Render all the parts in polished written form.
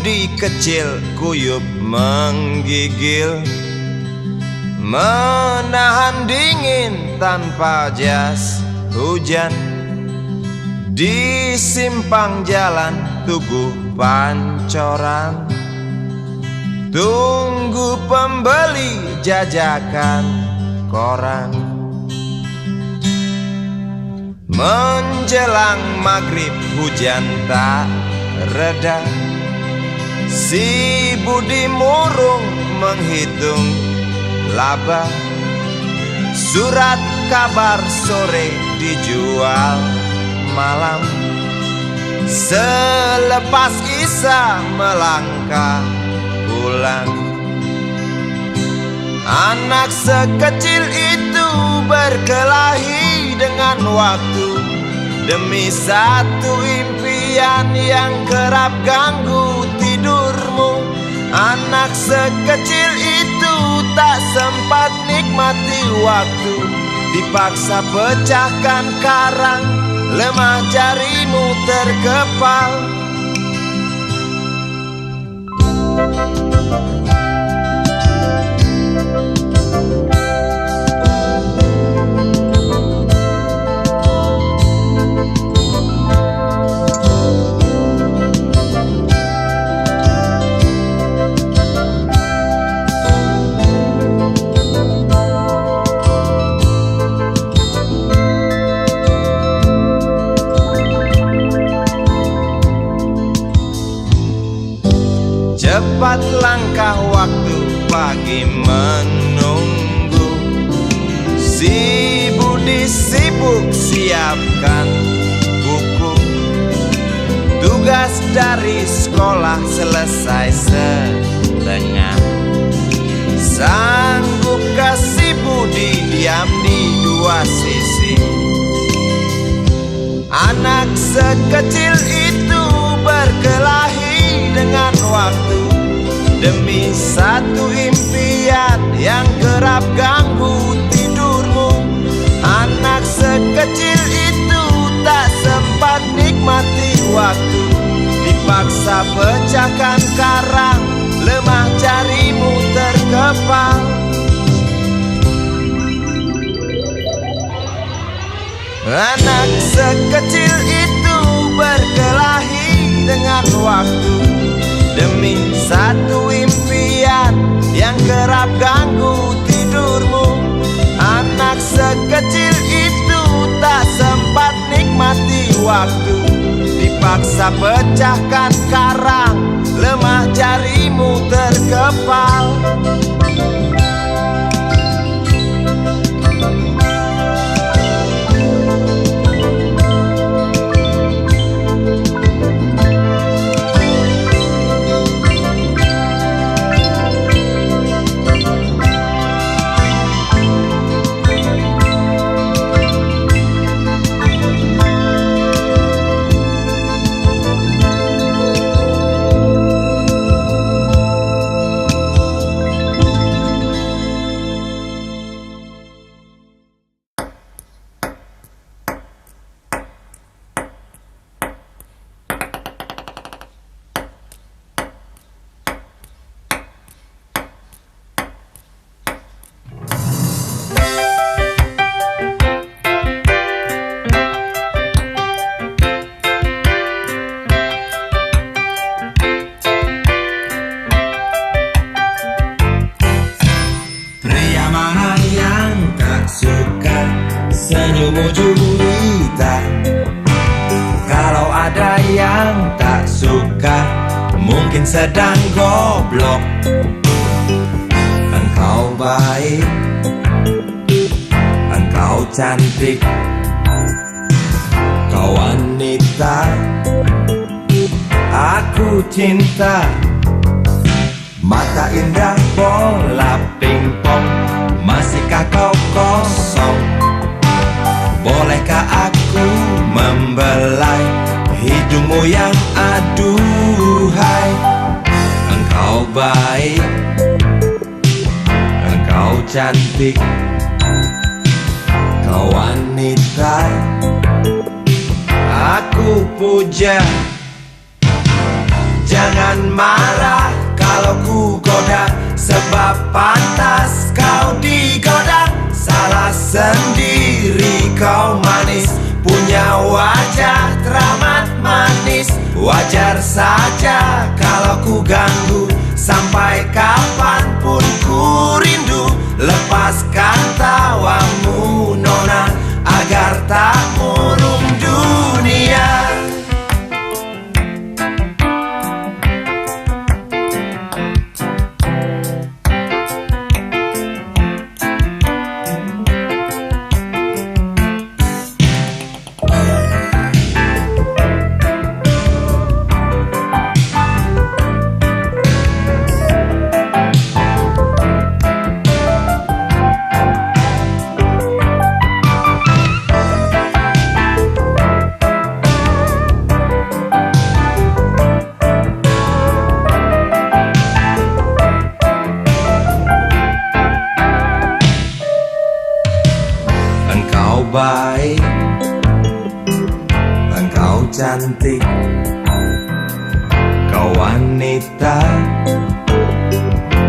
budi kecil kuyup menggigil, menahan dingin tanpa jas hujan. Di simpang jalan Tugu Pancoran, tunggu pembeli jajakan koran. Menjelang maghrib hujan tak reda, si Budi murung menghitung laba. Surat kabar sore dijual malam. Selepas Isya melangkah pulang. Anak sekecil itu berkelahi dengan waktu demi satu impian yang kerap ganggu tidurmu. Anak sekecil itu tak sempat nikmati waktu, dipaksa pecahkan karang, lemah jarimu terkepal. Cepat langkah waktu, pagi menunggu. Si Budi sibuk siapkan buku. Tugas dari sekolah selesai setengah. Sanggupkah si Budi diam di dua sisi? Anak sekecil itu berkelahi dengan waktu demi satu impian yang kerap ganggu tidurmu. Anak sekecil itu tak sempat nikmati waktu, dipaksa pecahkan karang, lemah jarimu terkepal. Anak sekecil itu berkelahi dengan waktu demi satu impian yang kerap ganggu tidurmu. Anak sekecil itu tak sempat nikmati waktu, dipaksa pecahkan karang, lemah jarimu terkepal. senyummu juwita. Kalau ada yang tak suka, mungkin sedang goblok. Engkau baik, engkau cantik, kau wanita aku cinta. Mata indah bola pingpong, masihkah kau kosong? Bolehkah aku membelai hidungmu yang aduhai? Engkau baik, engkau cantik, kau wanita aku puja. Jangan Jangan marah kalau ku goda, sebab pantas kau digoda. Salah sendiri kau manis, punya wajah teramat manis. Wajar saja kalau ku ganggu, sampai kapanpun ku rindu. Lepaskan tawamu nona, agar tak murung dunia. Engkau baik, engkau cantik, kau wanita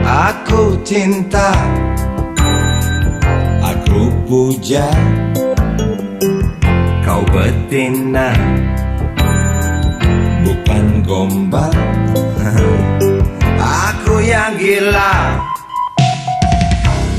aku cinta. Aku puja kau betina, bukan gombal. Aku yang gila.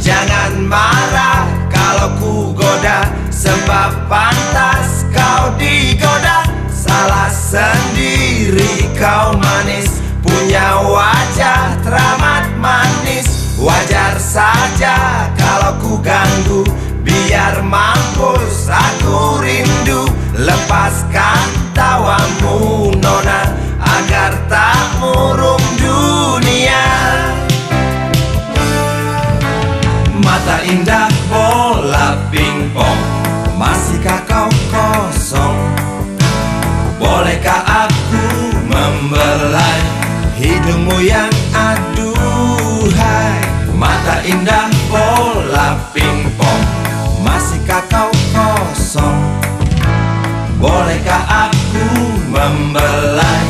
Jangan marah kalau ku goda, sebab pantas kau digoda. Salah sendiri kau manis, punya wajah teramat manis. Wajar saja kalau ku ganggu, biar mampus aku rindu. Lepaskan tawamu nona, agar tak murung dunia. Mata indah bola pingpong, masihkah kau kosong? Bolehkah aku membelai hidungmu yang aduhai? Mata indah bola pingpong, masihkah kau kosong? Bolehkah aku membelai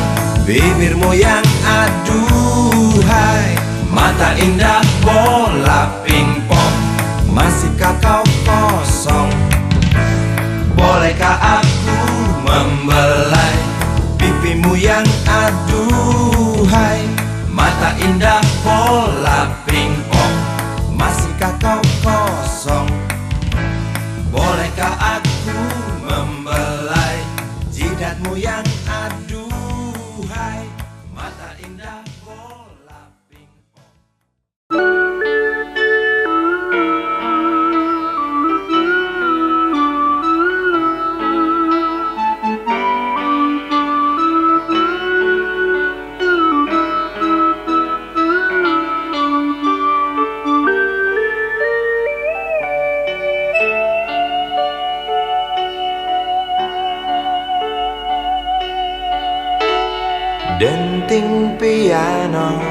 bibirmu yang aduhai? Mata indah bola pingpong, masihkah kau kosong? Bolehkah aku membelai pipimu yang aduhai? Mata indah bola pingpong, masihkah kau kosong? Bolehkah aku membelai jidatmu yang aduhai? Mata indah bola pingpong. Denting piano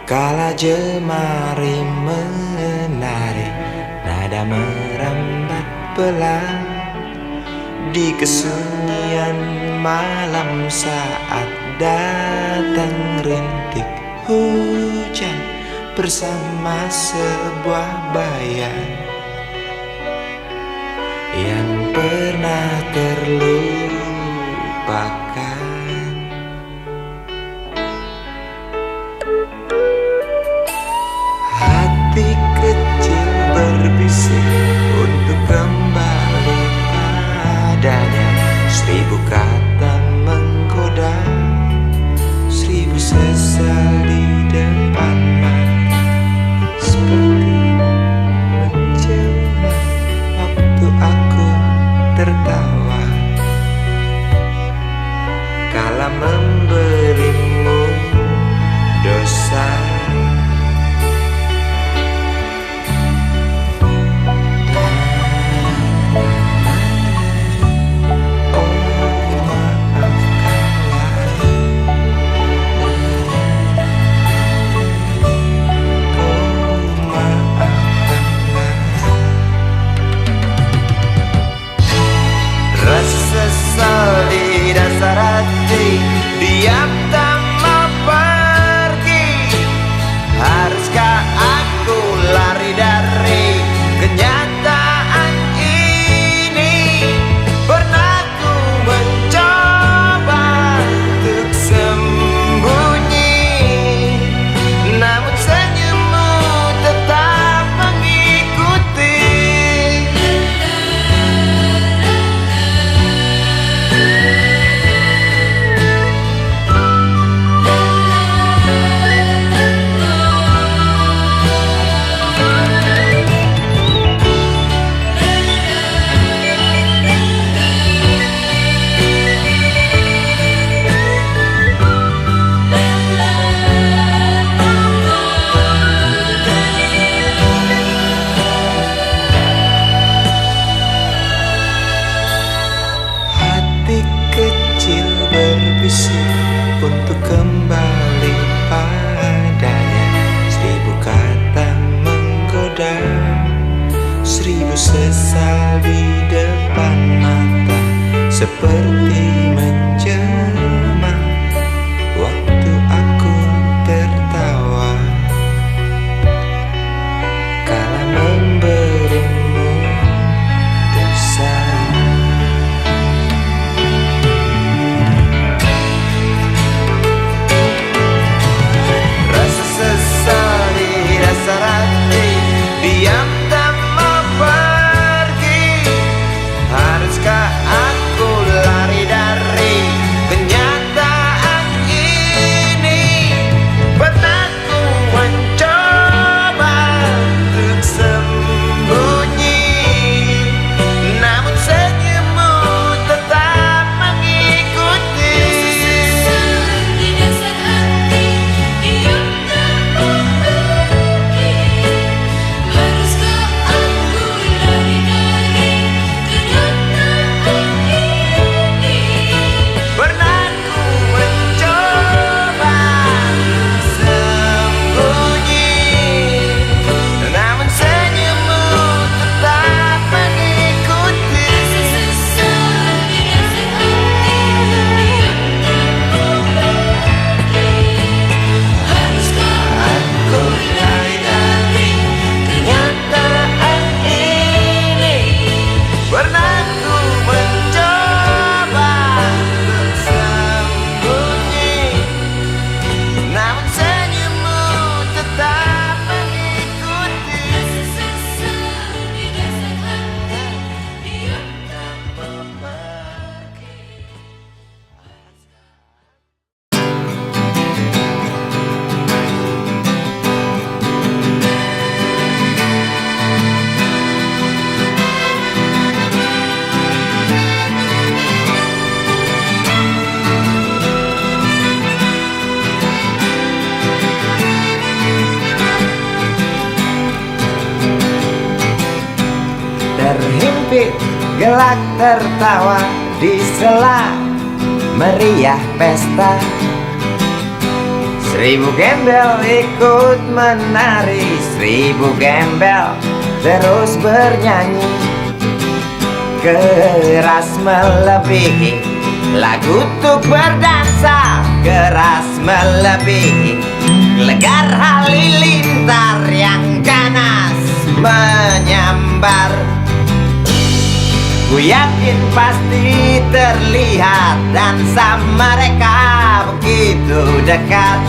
kala jemari menari, nada merambat pelan di kesunyian malam saat datang rintik hujan bersama sebuah bayang yang pernah terlupakan. Hati kecil berbisik untuk kembali padanya. 1000 kata menggoda, 1000 sesal di depan mata. Seperti menjelma waktu aku tertawa tapi gelak tertawa di sela meriah pesta. 1000 gembel ikut menari, 1000 gembel terus bernyanyi. Keras melebihi lagu untuk berdansa, keras melebihi legar halilintar yang ganas menyambar. Ku yakin pasti terlihat dansa mereka begitu dekat.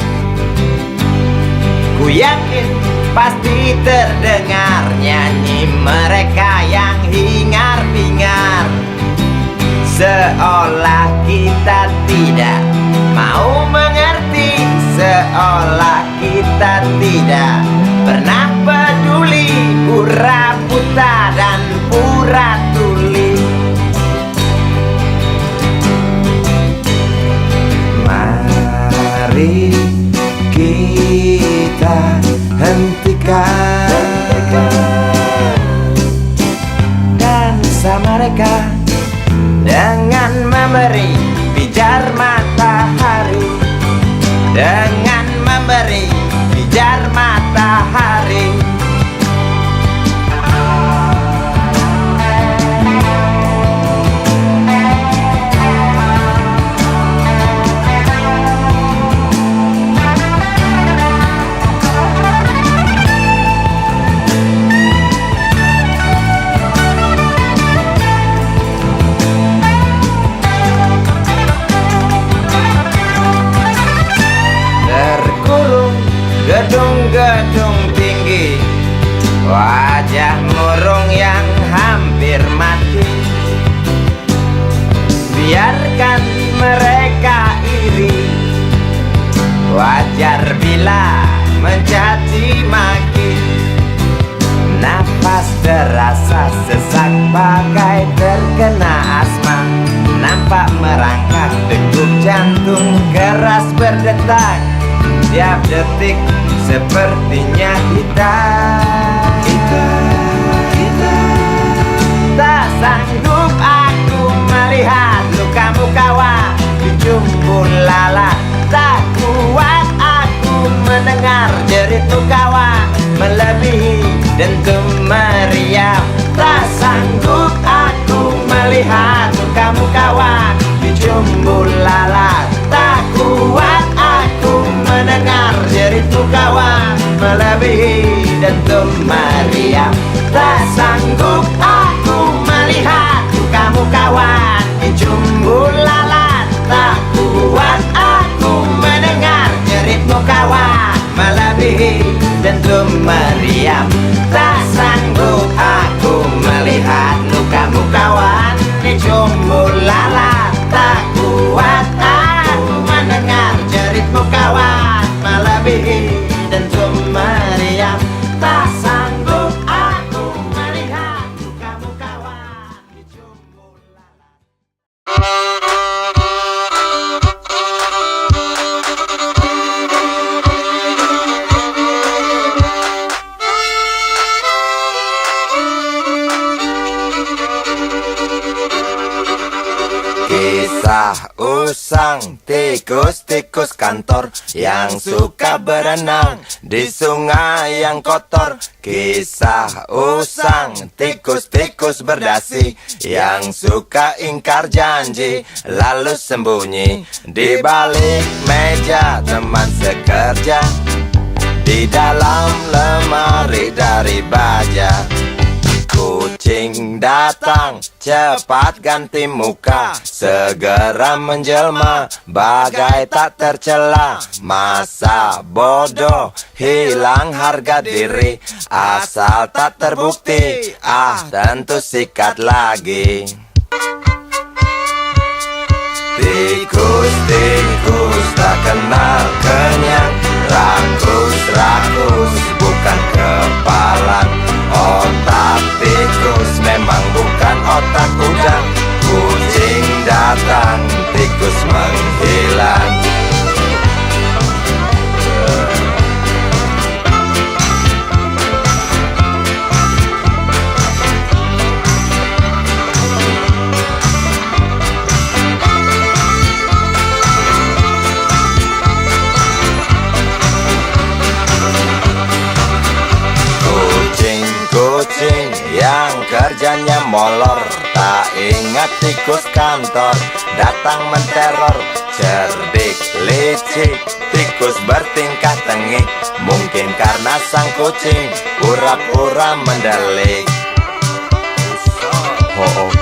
Ku yakin pasti terdengar nyanyi mereka yang hingar-bingar. Seolah kita tidak mau mengerti, seolah kita tidak pernah peduli, pura buta dan pura tuli. Mari kita hentikan dansa mereka dengan memberi pijar matahari, dengan memberi pijar matahari. Gedung-gedung tinggi, wajah murung yang hampir mati. Biarkan mereka iri, wajar bila mencaci maki. Nafas terasa sesak bagai terkena asma. Nampak merangkak degup jantung keras berdetak. Tiap detik sepertinya kita tak sanggup aku melihat lukamu kawan di jumbo lalat. Tak kuat aku mendengar jeritmu kawan melebihi dentum meriam. Tak sanggup aku melihat lukamu kawan di jumbo lalat. Tak kuat aku mendengar jeritmu kawan melebihi dentum meriam. Tak sanggup aku melihat lukamu kawan di jumbo lalat. Tak kuat aku mendengar jeritmu kawan melebihi dentum meriam. Tak sanggup aku melihat lukamu kawan di jumbo lalat. Tak kuat aku mendengar jeritmu kawan melebihi dentum meriam. Tak sanggup aku melihat lukamu kawan di jumbo lalat. Kisah usang tikus-tikus kantor yang suka berenang di sungai yang kotor. Kisah usang tikus-tikus berdasi yang suka ingkar janji lalu sembunyi di balik meja teman sekerja, di dalam lemari dari baja. Kucing datang, cepat ganti muka, segera menjelma, bagai tak tercela. Masa bodoh, hilang harga diri, asal tak terbukti, tentu sikat lagi. Tikus-tikus tak kenal kenyang, rakus-rakus bukan kepalan. Otak tikus memang bukan otak udang. Kucing datang, tikus menghilang. molor. Tak ingat tikus kantor datang menteror. Cerdik, licik, tikus bertingkah tengik. Mungkin karena sang kucing pura-pura mendelik. Oh,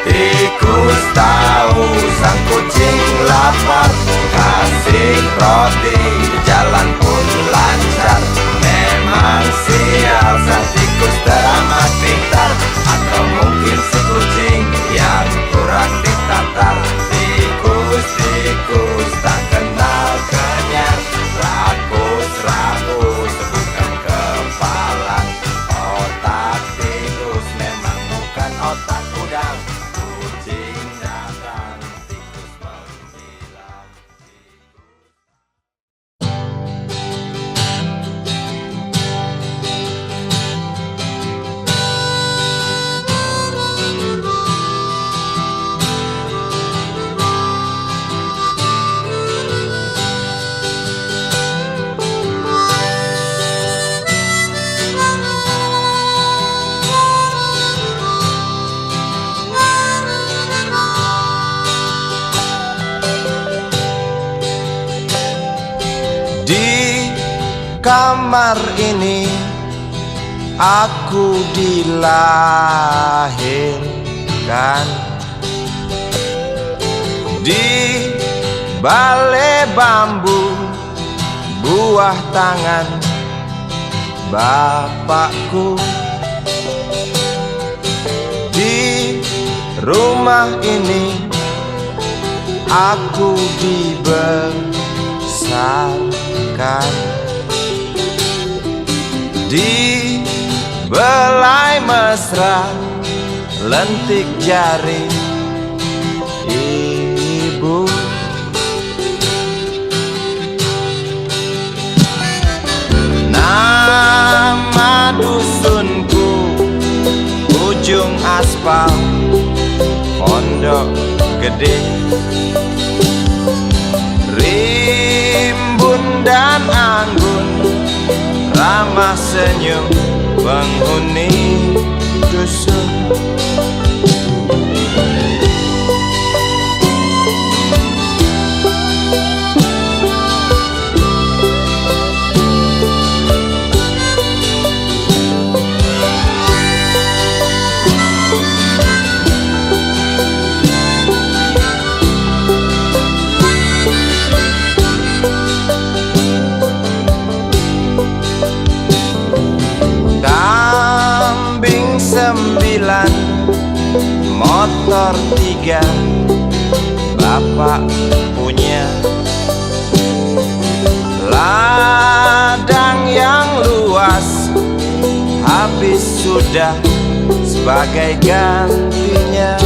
tikus tahu sang kucing lapar, kasih roti, jalan pun lancar. Memang sial sang tikus teramat pintar, atau mungkin si kucing yang kurang ditatar. Tikus tak kenal kenyang, rakus-rakus bukan kepalang. Otak tikus memang bukan otak udang. Kucing datang, tikus menghilang. Di kamar ini aku dilahirkan, di balai bambu buah tangan bapakku. Di rumah ini aku dibesarkan, di belai mesra lentik jari ibu. Nama dusunku ujung aspal Pondok Gede. Rimbun dan anggun ramah senyum penghuni dusun. Kambing 9, motor 3, bapak punya. Ladang yang luas habis sudah sebagai gantinya.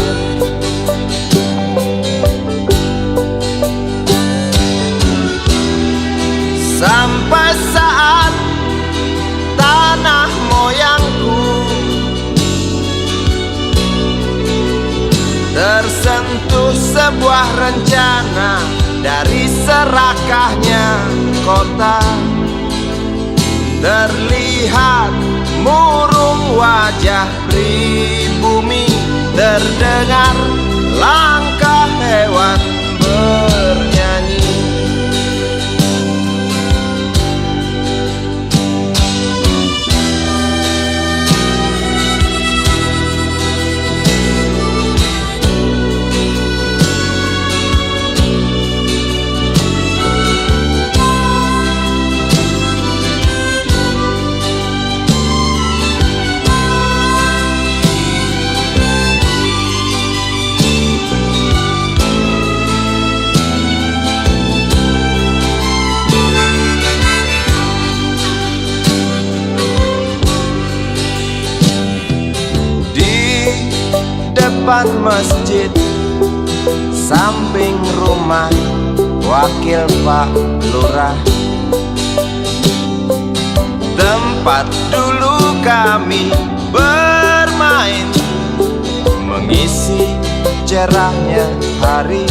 Sampai saat tanah moyangku tersentuh sebuah rencana dari serakahnya kota. Terlihat murung wajah pribumi, terdengar langkah hewan bernyanyi. Depan masjid samping rumah wakil Pak Lurah, tempat dulu kami bermain mengisi cerahnya hari.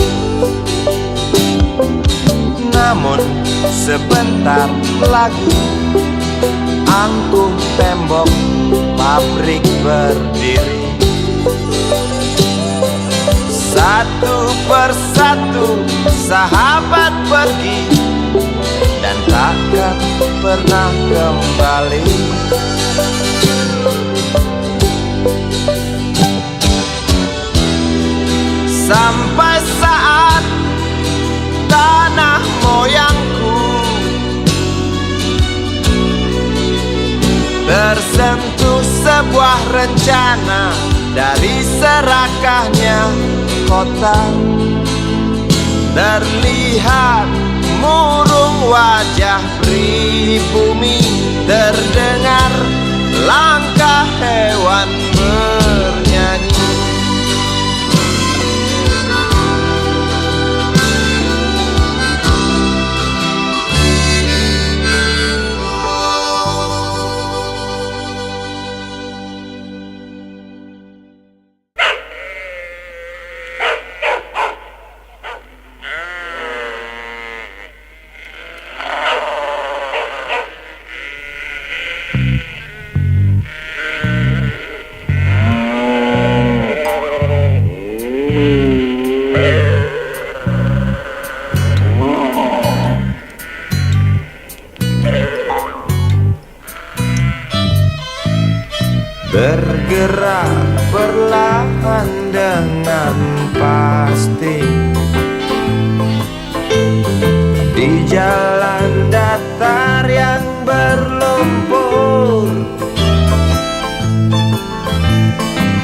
Namun sebentar lagi angkuh tembok pabrik berdiri. Satu persatu sahabat pergi dan takkan pernah kembali. Sampai saat tanah moyangku tersentuh sebuah rencana dari serakahnya kota. Terlihat murung wajah pribumi, terdengar langkah hewan bernyanyi. Bergerak perlahan dengan pasti di jalan datar yang berlumpur.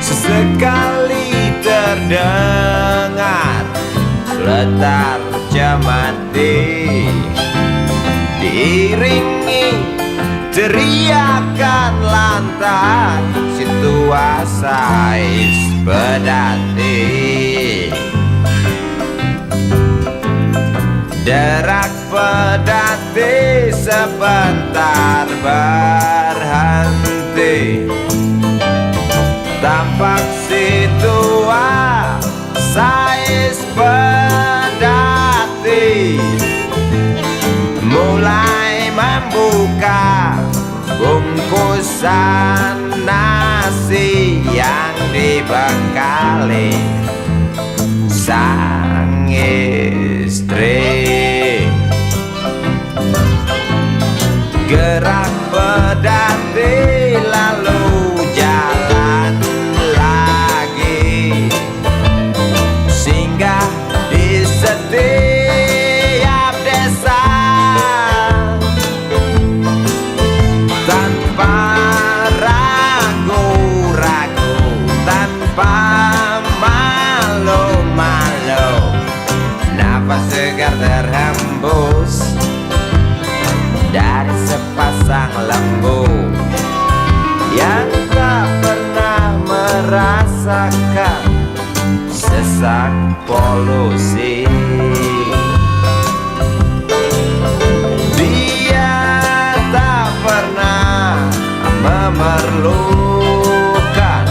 Sesekali terdengar letar cemati diiringi teriakan lantang situasi pedati. Derak pedati sebentar berhenti. Tampak situasi pedati mulai membuka bungkusan nasi yang dibekali sang istri. Gerak pedati lalu jalan lagi, singgah di setiap desa tanpa ragu-ragu, tanpa malu-malu. Nafas segar terhembus dari sepasang lembu yang tak pernah merasakan sesak polusi. Dia tak pernah memerlukan,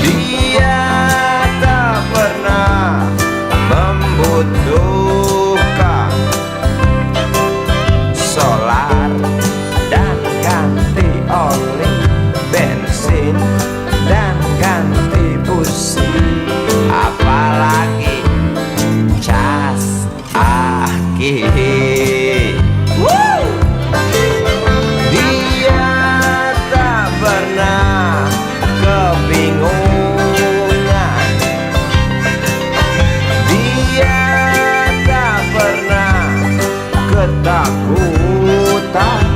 dia tak pernah membutuhkan solar dan ganti oli, bensin dan ganti busi, apalagi cas aki. Dia tak pernah kebingungan, dia tak pernah ketakutan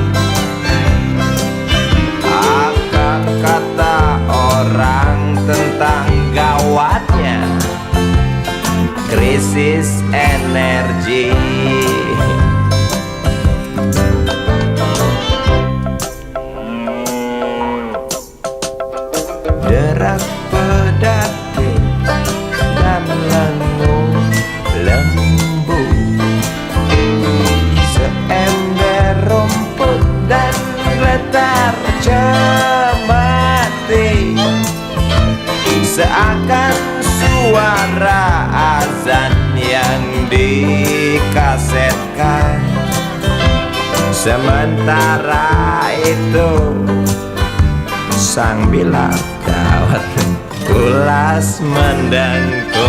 akan kata orang tentang gawatnya krisis energi. Derak pedati dan lengung lembu, seember rumput dan letar cemati, seakan suara azan yang dikasetkan. Sementara itu sang bilang gawat, ulas mendengkur.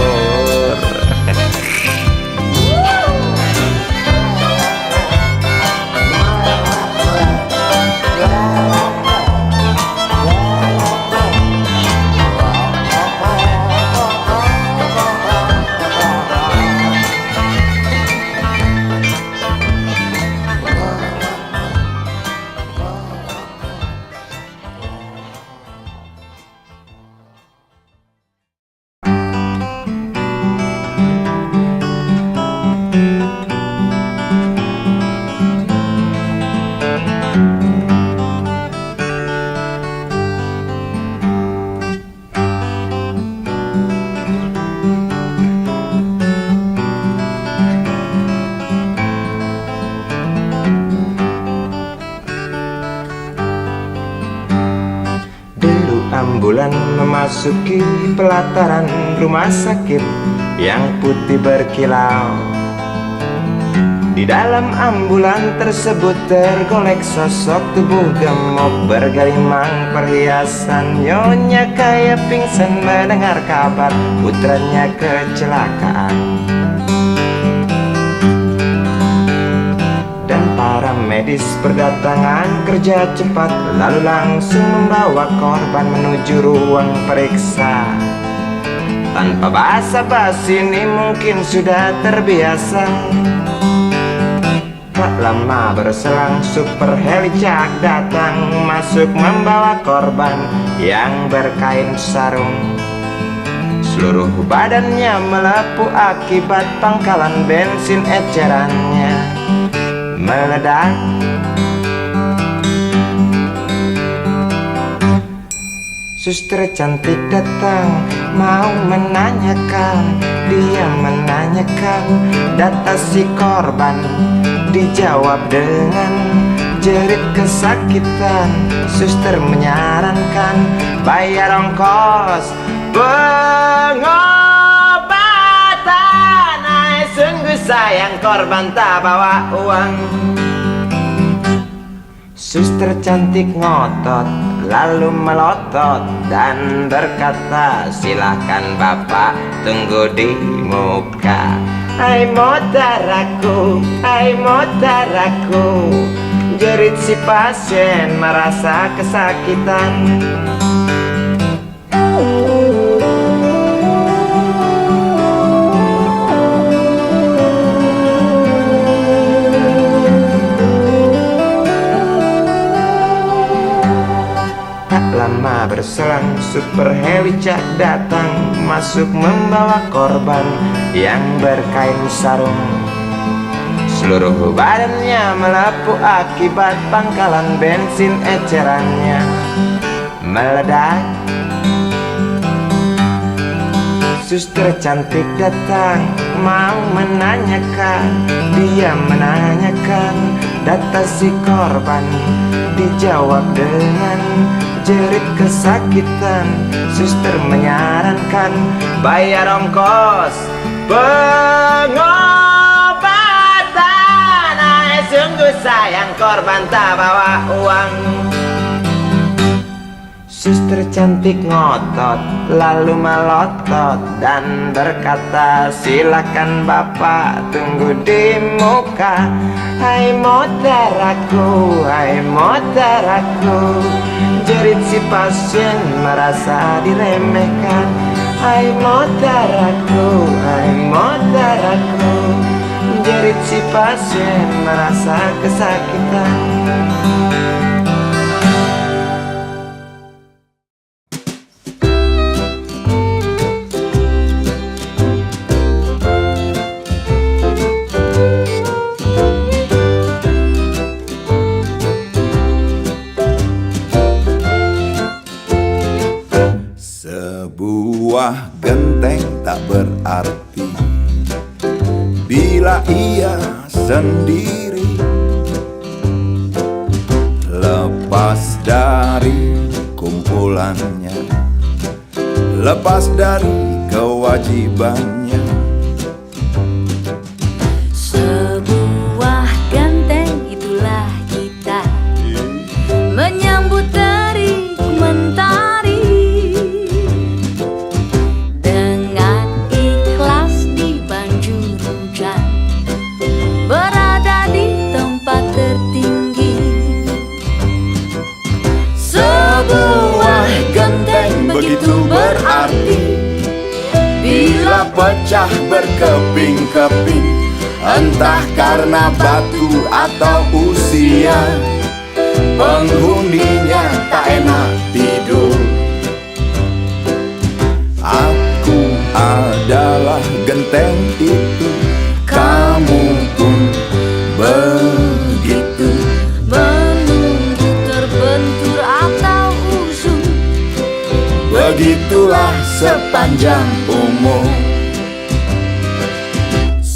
Ambulan memasuki pelataran rumah sakit yang putih berkilau. Di dalam ambulan tersebut tergolek sosok tubuh gemuk bergelimang perhiasan. Nyonya kaya pingsan mendengar kabar putranya kecelakaan. Para medis berdatangan kerja cepat, lalu langsung membawa korban menuju ruang periksa. Tanpa basa-basi ini mungkin sudah terbiasa. Tak lama berselang super helicak datang, masuk membawa korban yang berkain sarung. Seluruh badannya melepuh akibat pangkalan bensin ecerannya meledak. Suster cantik datang mau menanyakan, dia menanyakan data si korban. Dijawab dengan jerit kesakitan. Suster menyarankan bayar ongkos pengobatan. Ay, sungguh sayang korban tak bawa uang. Suster cantik ngotot lalu melotot dan berkata, silahkan bapak tunggu di muka. Hai motaraku, hai motaraku, jerit si pasien merasa kesakitan. Lama berselang super helicak datang, masuk membawa korban yang berkain sarung. Seluruh badannya melepuh akibat pangkalan bensin ecerannya meledak. Suster cantik datang mau menanyakan, dia menanyakan data si korban. Dijawab dengan jerit kesakitan. Suster menyarankan bayar ongkos pengobatan. Ay, sungguh sayang korban tak bawa uang. Suster cantik ngotot lalu melotot dan berkata, silakan bapak tunggu di muka. Hai motaraku, hai motaraku, jerit si pasien merasa diremehkan. Hai motaraku, hai motaraku, jerit si pasien merasa kesakitan. Sebuah genteng tak berarti bila ia sendiri, lepas dari kumpulannya, lepas dari kewajibannya. Sebuah genteng itulah kita, menyambut terik mentari. pecah berkeping-keping, entah karena batu atau usia. Penghuninya tak enak tidur. Aku adalah genteng itu, kamu pun begitu. Menunggu terbentur atau usung, Begitulah sepanjang umur.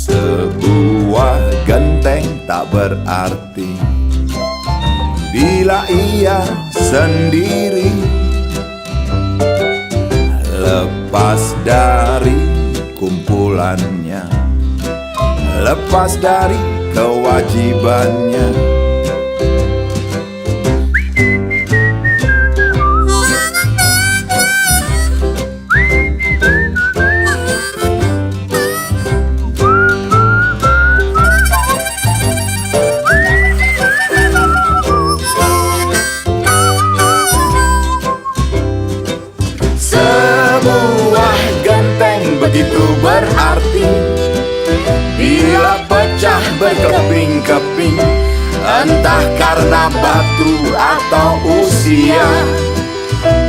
Sebuah genteng tak berarti bila ia sendiri. Lepas dari kumpulannya, lepas dari kewajibannya. Sebuah genteng begitu berarti bila pecah berkeping-keping, entah karena batu atau usia.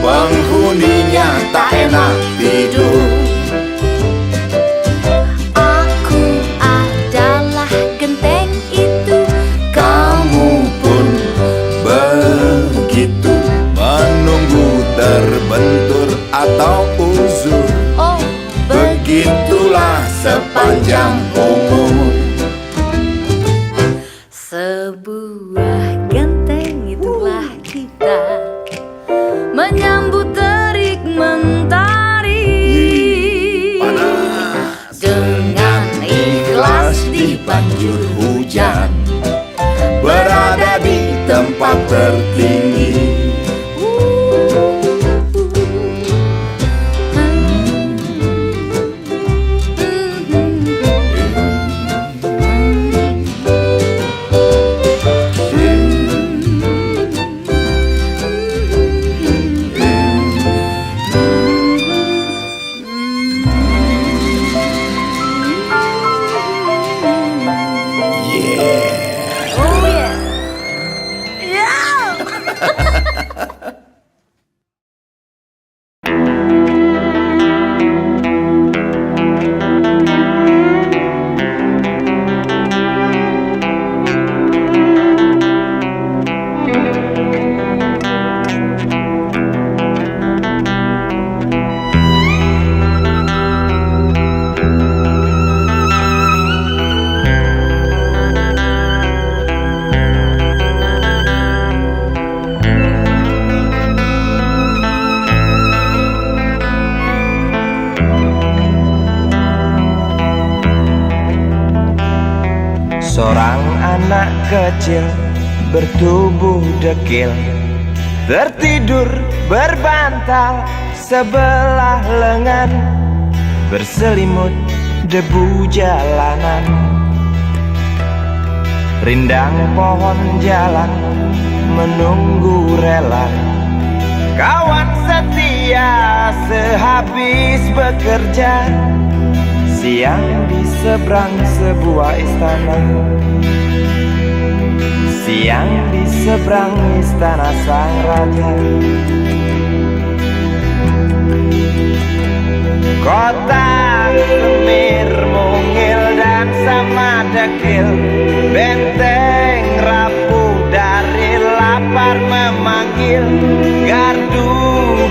Penghuninya tak enak tidur. aku adalah genteng itu, Kamu pun begitu. Menunggu terbentur atau uzur. oh Begitulah sepanjang umur. sebuah genteng itulah kita, menyambut terik mentari dengan ikhlas dibanjur hujan, berada di tempat tertinggi. Oh yeah, yeah. Seorang anak kecil bertubuh dekil, tertidur berbantal sebelah lengan, berselimut debu jalanan. Rindang pohon jalan menunggu rela, kawan setia sehabis bekerja. Siang di seberang sebuah istana, siang di seberang istana sang raja. Kota semir mungil dan sama dekil, benteng rapuh dari lapar memanggil. Gardu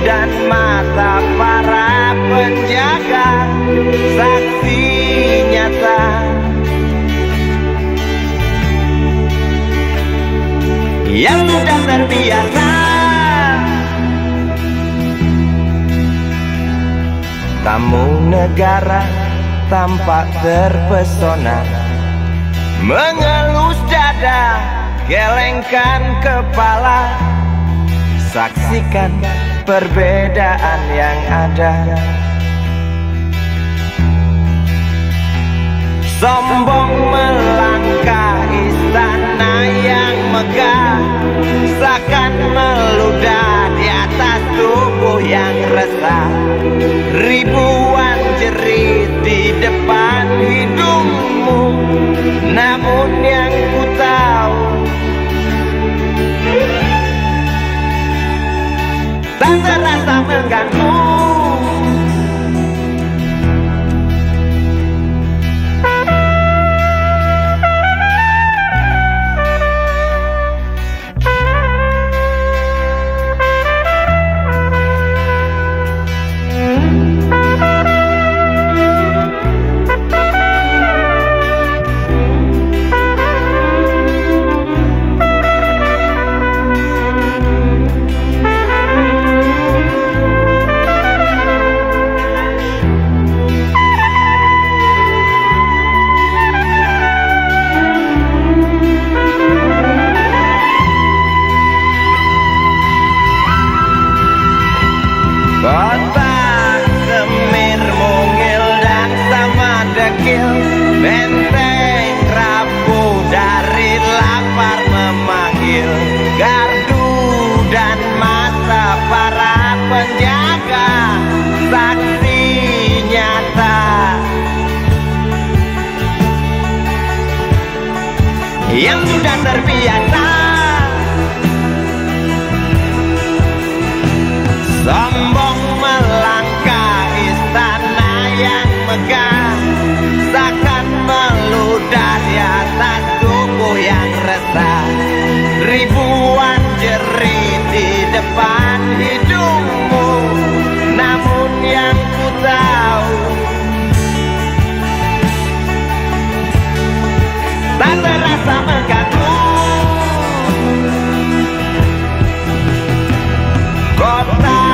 dan mata para penjaga, saksi nyata yang sudah terbiasa. Tamu negara tampak terpesona, mengelus dada, gelengkan kepala, saksikan perbedaan yang ada. Sombong melangkah istana yang megah, seakan meludah di atas tubuh yang resah. Ribuan jerit di depan hidungmu. Namun yang ku tahu, tak terasa mengganggu. Kota Semir mungil dan sama dekil, benteng rapuh dari lapar memanggil. Gardu dan mata para penjaga, saksi nyata yang sudah terbiasa. Sombong melangkah istana yang megah, takkan meludah di atas tubuh yang resah. Ribuan jerit di depan hidungmu, namun yang ku tahu, tak terasa mengganggu. Kota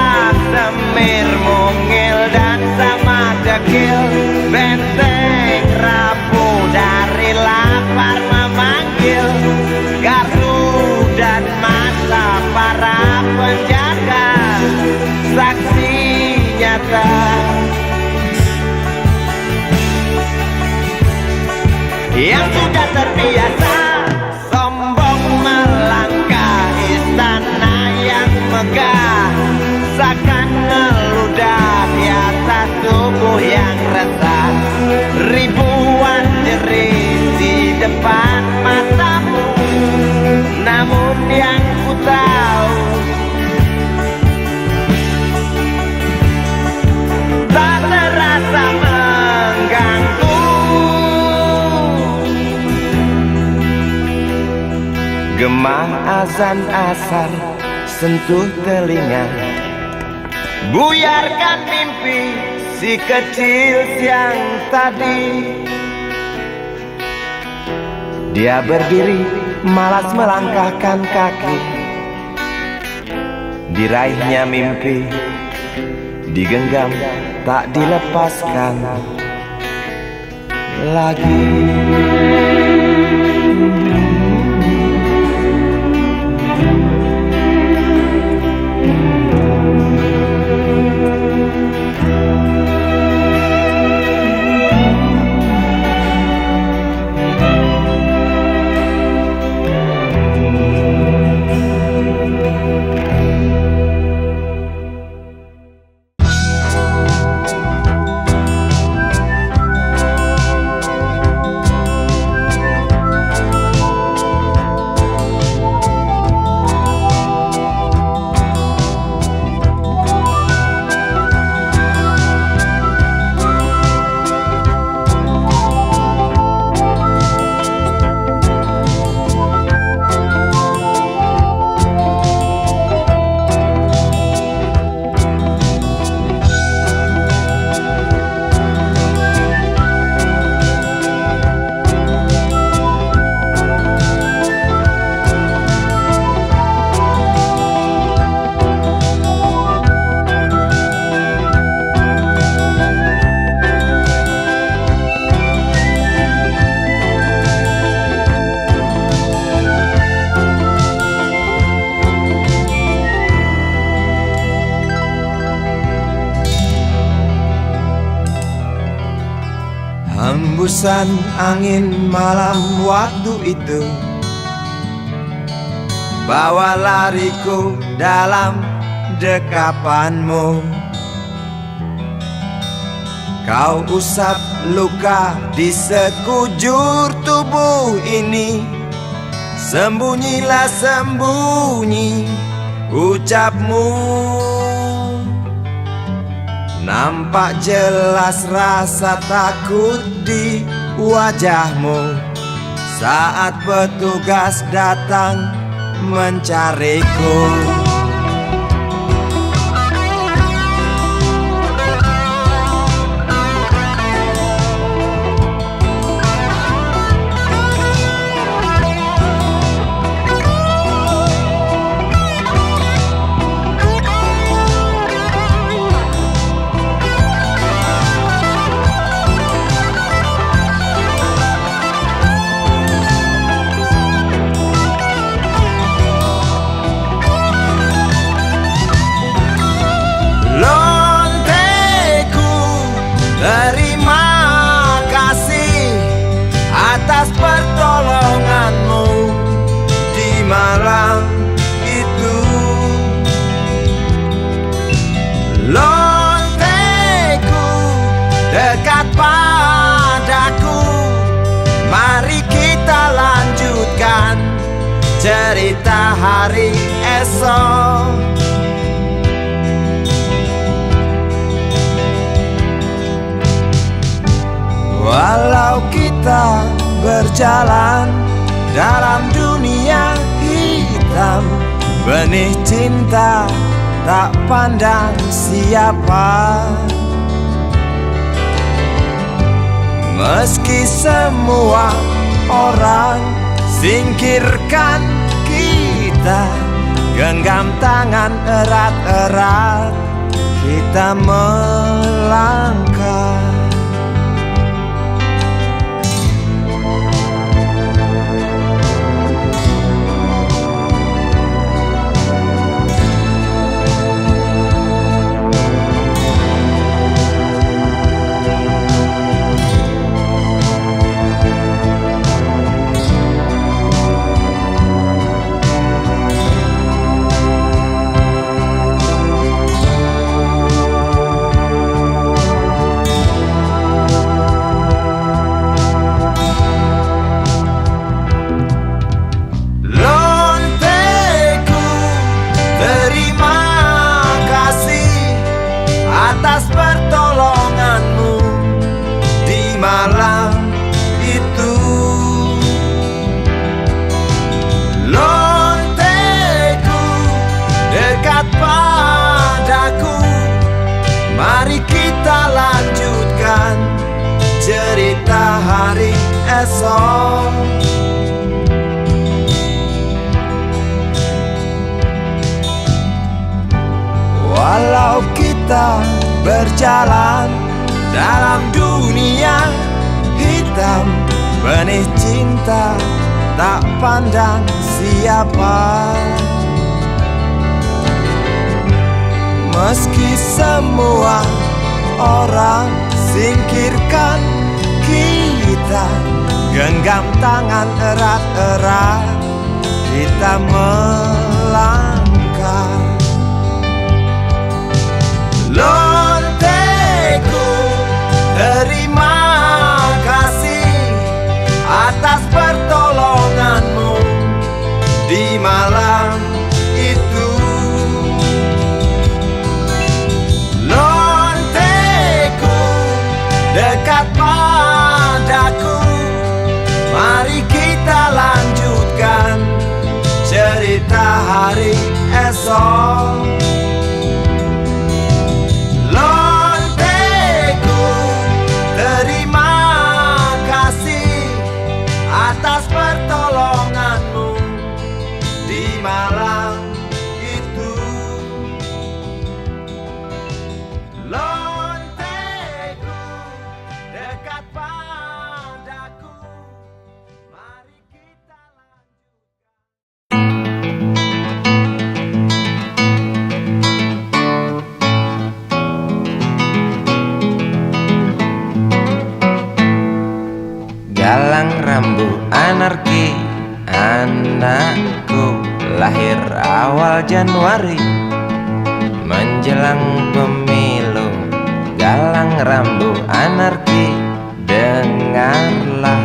Semir mungil dan sama dekil, benteng rapuh dari lapar memanggil. Gardu dan mata para penjaga, saksi nyata yang sudah terbiasa. Sombong melangkah istana yang megah, seakan meludah di atas tubuh yang resah. Ribuan jerit di depan matamu, namun yang ku tahu, tak terasa mengganggu. Gemah azan asar sentuh telinga, buyarkan mimpi si kecil siang tadi. Dia berdiri malas melangkahkan kaki, diraihnya mimpi, digenggam tak dilepaskan lagi. Hembusan angin malam waktu itu bawa lariku dalam dekapanmu. Kau usap luka di sekujur tubuh ini. Sembunyilah sembunyi ucapmu. Nampak jelas rasa takut di wajahmu saat petugas datang mencariku. Terima kasih atas pertolonganmu di malam itu. Lonteku dekat padaku. Mari kita lanjutkan cerita hari esok. Walau kita berjalan dalam dunia hitam, benih cinta tak pandang siapa. Meski semua orang singkirkan kita, genggam tangan erat-erat kita melangkah. Atas pertolonganmu di malam itu. Lonteku dekat padaku. Mari kita lanjutkan cerita hari esok. Walau kita berjalan dalam dunia hitam, benih cinta tak pandang siapa. Meski semua orang singkirkan kita, genggam tangan erat-erat kita melangkah. Lonteku, terima kasih atas pertolonganmu di malam itu. Lonteku, dekat padaku. Mari kita lanjutkan cerita hari esok. Atas pertolonganmu di malam itu. Lonteku dekat padaku. Mari kita Galang rambut anarki, anakku lahir awal Januari menjelang pemilu. Galang jalang rambu anarki, dengarlah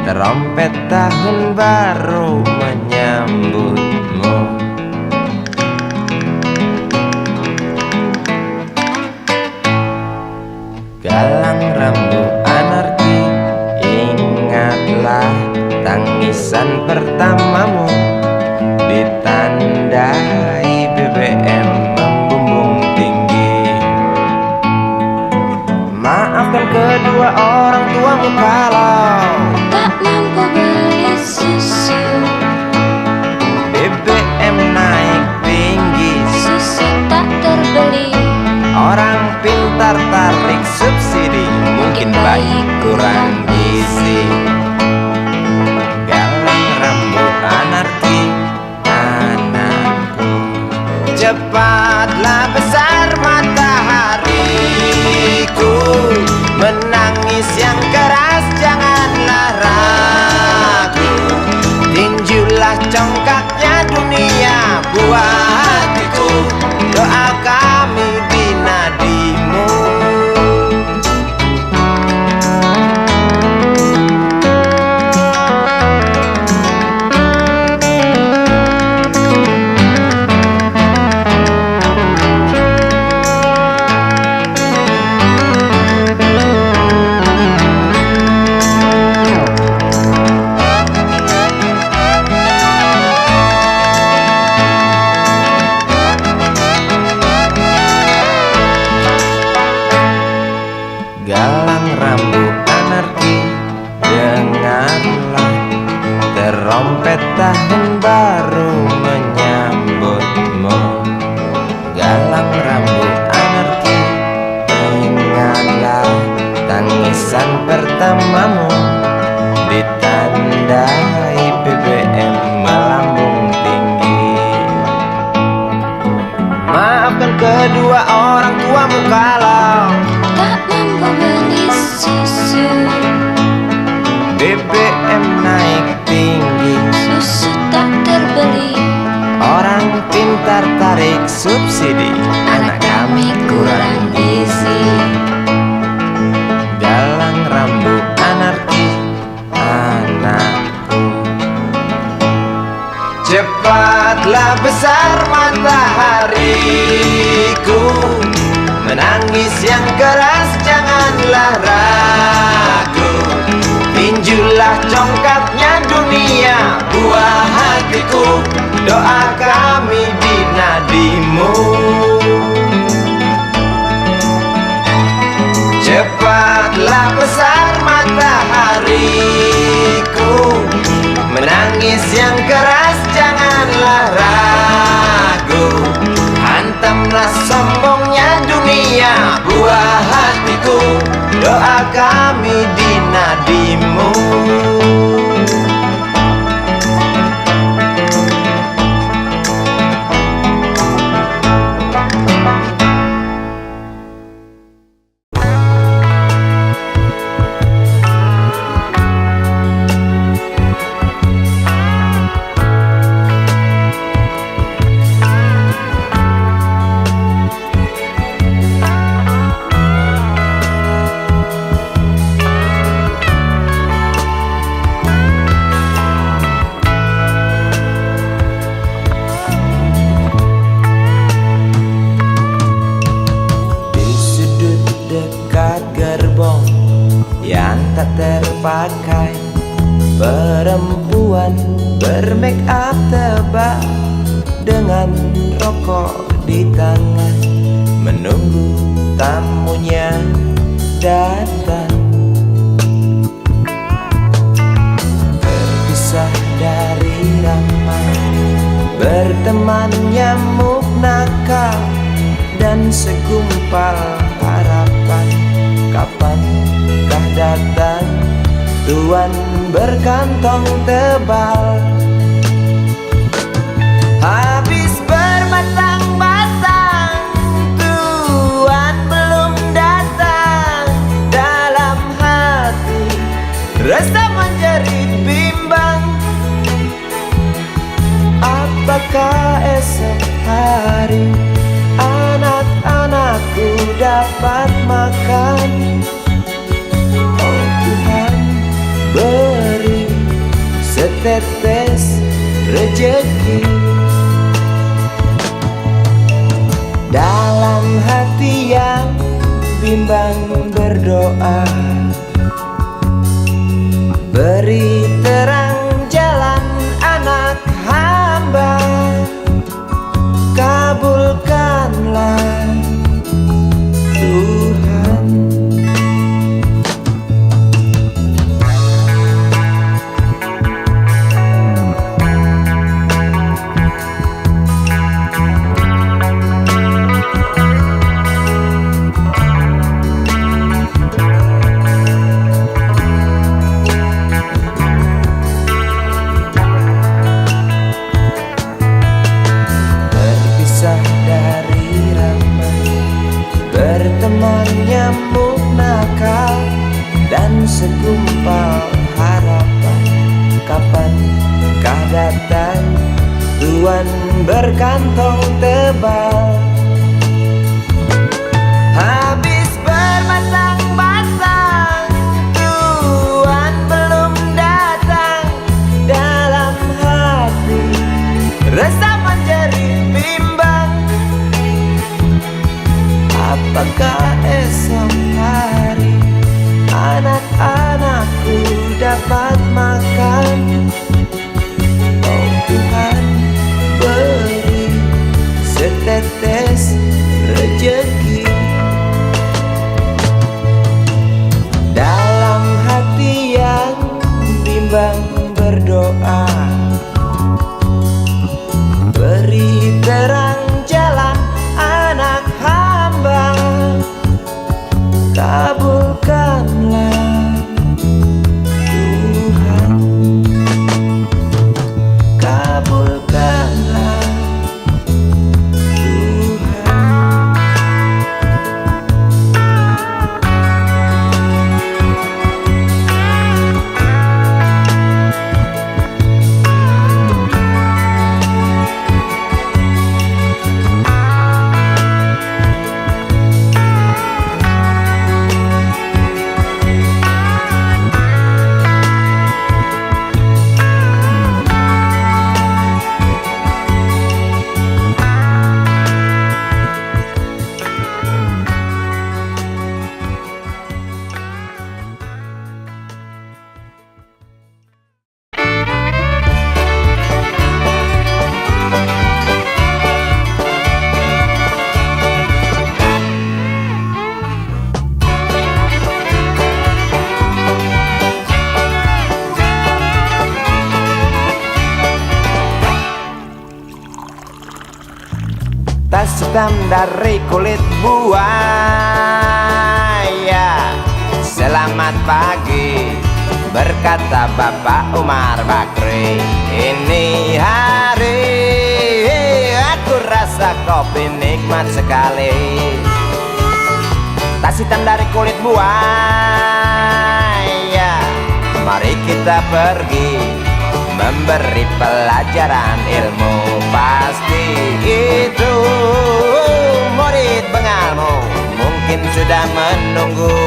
trompet tahun baru menyambutmu. Galang rambu anarki, ingatlah tangisan pertamamu, ditandai BBM membumbung tinggi. Maafkan kedua orang tuamu kalau tak mampu beli susu, BBM naik tinggi, susu tak terbeli. orang pintar tarik subsidi, mungkin bayi kurang gizi. Galang rambut anarki, anakku, cepatlah besar matahariku, menangis yang keras janganlah ragu, tinjulah congkaknya dunia buah hatiku, doa kami di nadimu. Galang rambu anarki, dengarlah trompet tahun baru menyambutmu. Galang rambu anarki, ingatlah tangisan pertamamu, ditandai BBM melambung tinggi. Maafkan kedua orang tuamu kalau Tak mampu beli susu, BBM naik tinggi, susu tak terbeli. orang pintar tarik subsidi, anak kami kurang gizi. Galang rambu anarki, anakku, cepatlah besar matahariku, menangis yang keras janganlah ragu, tinjulah congkaknya dunia buah hatiku, doa kami di nadimu. Cepatlah besar matahariku, menangis yang keras janganlah ragu, hantamlah sombongnya dunia buah hatiku, doa kami di nadimu. Yang tak terpakai, perempuan bermake up tebal dengan rokok di tangan, menunggu tamunya datang. Terpisah dari ramai, berteman nyamuk nakal dan segumpal harapan. Kapankah datang tuan berkantong tebal? Habis berbatang-batang, tuan belum datang. Dalam hati rasa menjerit bimbang, apakah esok hari anak-anakku dapat makan? setetes rejeki. Dalam hati yang bimbang berdoa, beri terang jalan anak hamba, kabulkanlah Tuhan. Berteman nyamuk nakal dan segumpal harapan, kapankah datang Tuhan berkantong tebal? Habis bermasang-masang, Tuhan belum datang. Dalam hati resah menjerit bimbang, apakah esok hari anak-anakku dapat makan? Oh Tuhan, beri setetes rejeki. Dalam hati yang bimbang berdoa, beri terang jalan anak hamba, kabulkanlah Tuhan, kabulkanlah Tuhan. Tas hitam dari kulit buaya, selamat pagi, berkata Bapak Umar Bakri. Ini hari aku rasa kopi nikmat sekali. Tas hitam dari kulit buaya, mari kita pergi memberi pelajaran ilmu. Pasti itu murid bengalmu mungkin sudah menunggu.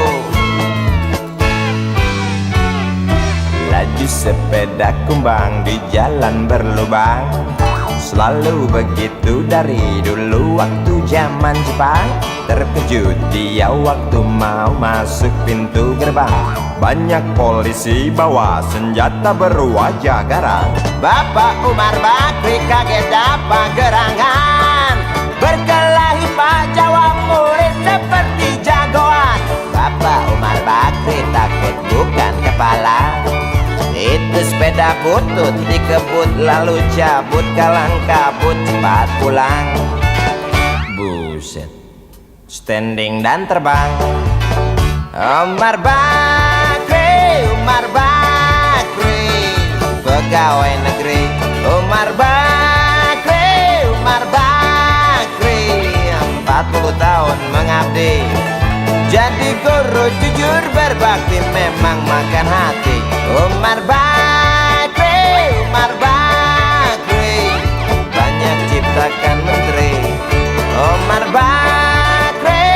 Laju sepeda kumbang di jalan berlubang, selalu begitu dari dulu waktu zaman Jepang. Terkejut dia waktu mau masuk pintu gerbang, banyak polisi bawa senjata berwajah garang. Bapak Umar Bakri kaget dapat gerangan, berkelahi Pak jawab murid seperti jagoan. Bapak Umar Bakri takut bukan kepala, itu sepeda butut dikebut lalu cabut, kalang kabut cepat pulang. Buset, standing dan terbang. Umar Bakri, Umar Bakri, pegawai negeri. Umar Bakri, Umar Bakri, 40 tahun mengabdi, jadi guru jujur berbakti, memang makan hati. Umar Bakri, Umar Bakri, banyak ciptakan menteri. Umar Bakri,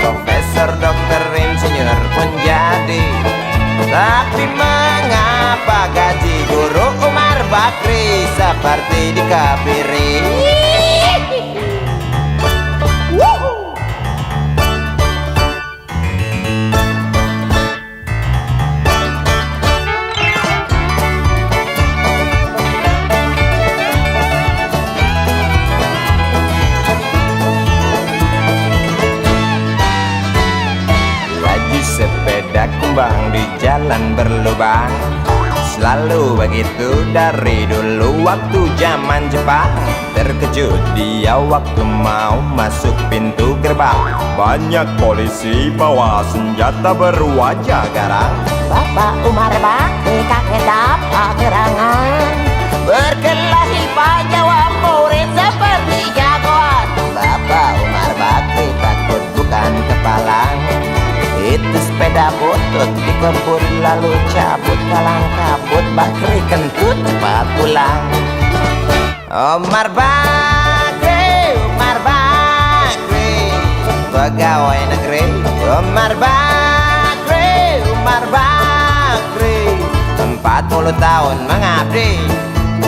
profesor, dokter, insinyur pun jadi. Tapi mengapa gaji guru Umar Bakri seperti dikebiri. Sepeda kumbang di jalan berlubang, selalu begitu dari dulu waktu zaman Jepang. Terkejut dia waktu mau masuk pintu gerbang, banyak polisi bawa senjata berwajah garang. Bapak Umar Bakri kakek dapat gerangan, Berkelahi jawab murid seperti jagoan. Bapak Umar Bakri takut bukan kepalang, itu sepeda butut dikebut lalu cabut, kalang kabut Bakri kentut cepat pulang. Umar Bakri, Umar Bakri, pegawai negeri. Umar Bakri, Umar Bakri, 40 tahun mengabdi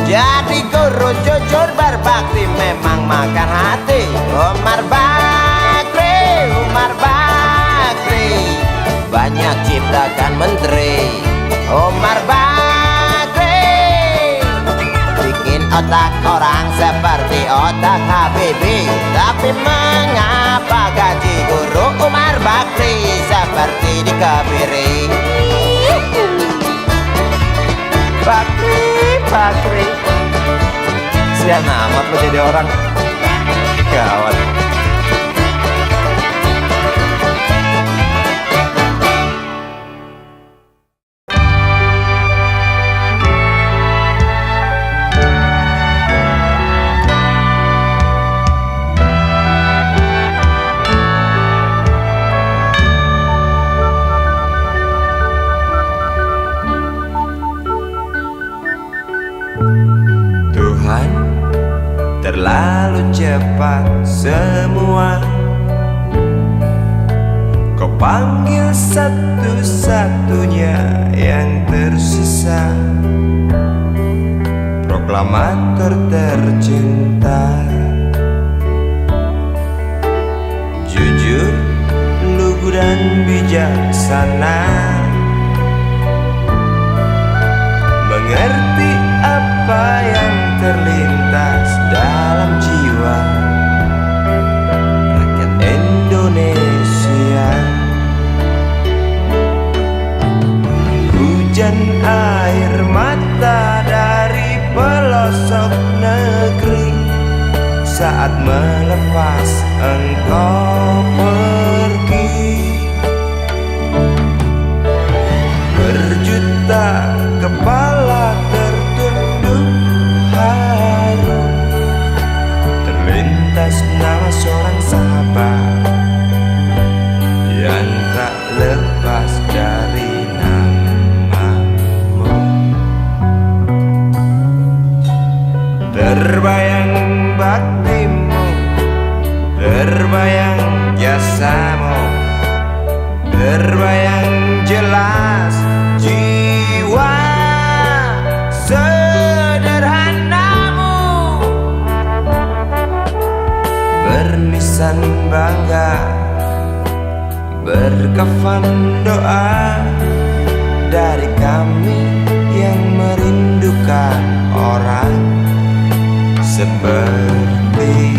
jadi guru jujur berbakti, memang makan hati. Umar Bakri, Umar Bakri, banyak ciptakan menteri. Umar Bakri bikin otak orang seperti otak Habibie. Tapi mengapa gaji guru Umar Bakri seperti dikebiri? Bakri, Bakri, sian amat lo jadi orang. Gawat. Tuhan, terlalu cepat semua. Kau panggil satu-satunya yang tersisa, proklamator tercinta. Jujur, lugu dan bijaksana, mengerti apa yang terlintas dalam jiwa rakyat Indonesia. Hujan air mata dari pelosok negeri saat melepas engkau pergi. Berjuta kepala tertunduk haru, terlintas nama seorang sahabat yang tak lepas dari namamu. Terbayang baktimu, terbayang jasamu, terbayang jelas jiwa sederhanamu, bernisan bangga, berkafan doa dari kami yang merindukan orang sepertimu.